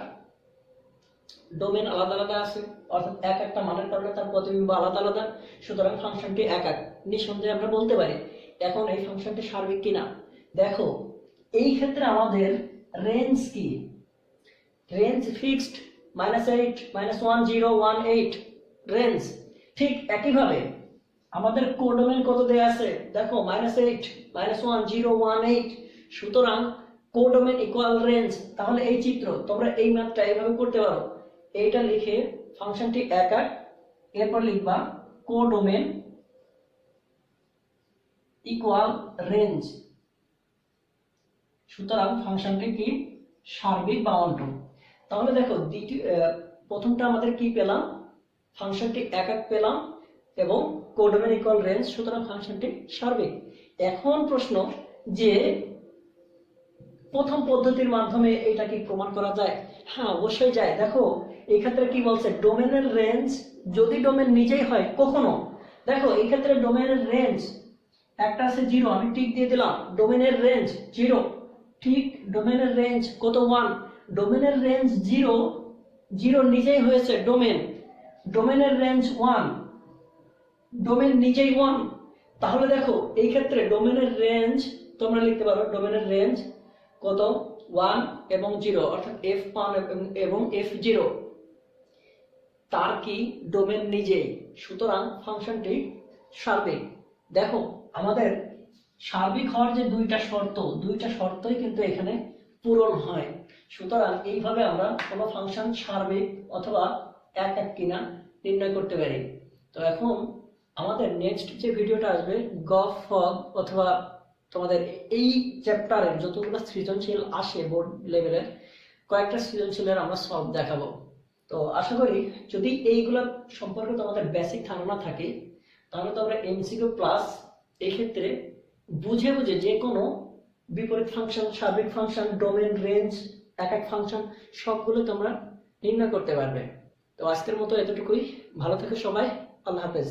ডোমেন আলাদা আলাদা আছে, অর্থাৎ এক একটা মানের কারণে তার প্রতিবিম্ব আলাদা আলাদা, সুতরাং ফাংশনটি একক নিঃসন্দেহে আমরা বলতে পারি। এখন এই ফাংশনটি সার্বিক কিনা দেখো, এই ক্ষেত্রে আমাদের রেঞ্জ কি, রেঞ্জ ফিক্সড -8 -1 0 1 8 রেঞ্জ। ঠিক একইভাবে আমাদের কোডোমেন কত দেয়া আছে, দেখো -8 -1 0 1 8, সুতরাং কোডোমেন ইকুয়াল রেঞ্জ। তাহলে এই চিত্র তোমরা এই ম্যাথটা এইভাবে করতে পারো, এইটা লিখে ফাংশনটি একক, এরপর লিখবা কোডোমেন ইকুয়াল রেঞ্জ, সুতরাং ফাংশনটি কি সার্বিক বা অন্ট। তাহলে দেখো প্রথমটা আমাদের কি পেলাম, ফাংশনটি একক পেলাম এবং কোডোমেন ইকুয়াল রেঞ্জ, সুতরাং ফাংশনটি সার্বিক। এখন প্রশ্ন যে প্রথম পদ্ধতির মাধ্যমে এটা কি প্রমাণ করা যায়? হ্যাঁ অবশ্যই যায়। দেখো এই ক্ষেত্রে কি বলছে, ডোমেনের রেঞ্জ যদি ডোমেন নিজেই হয় কখনো, দেখো এই ক্ষেত্রে ডোমেনের রেঞ্জ একটা আছে 0, আমি টিক দিয়ে দিলাম, ডোমেনের রেঞ্জ 0, ঠিক ডোমেনের রেঞ্জ কত 1, ডোমেনের রেঞ্জ 0 0 নিজেই হয়েছে ডোমেনের রেঞ্জ 1, ডোমেন নিজেই 1। তাহলে দেখো এই ক্ষেত্রে ডোমেনের রেঞ্জ তোমরা লিখতে পারো, ডোমেনের রেঞ্জ কত 1 এবং 0, অর্থাৎ f1 এবং f0, তার কি ডোমেন নিজেই, সুতরাং ফাংশনটি সার্বিক। দেখো আমাদের সার্বিক হওয়ার যে দুইটা শর্তই কিন্তু এখানে পূরণ হয়, সুতরাং এইভাবে আমরা কোনো ফাংশন সার্বিক অথবা একক কিনা নির্ণয় করতে পারি। তো এখন আমাদের নেক্সট যে ভিডিওটা আসবে গফ ফগ অথবা তোমাদের এই চ্যাপ্টারের যতগুলো সৃজনশীল আসে বোর্ড লেভেলের কয়েকটা সৃজনশীলের আমরা সলভ দেখাবো। তো আশা করি যদি এইগুলো সম্পর্কে তোমাদের বেসিক ধারণা থাকে তাহলে তোমরা এমসিকিউ প্লাস এই ক্ষেত্রে বুঝে যে কোনো বিপরীত ফাংশন, সার্বিক ফাংশন, ডোমেন, রেঞ্জ, একক ফাংশন সবগুলো তোমরা নির্ণয় করতে পারবে। তো আজকের মতো এতটুকুই, ভালো থেকো সবাই, আল্লাহ হাফেজ।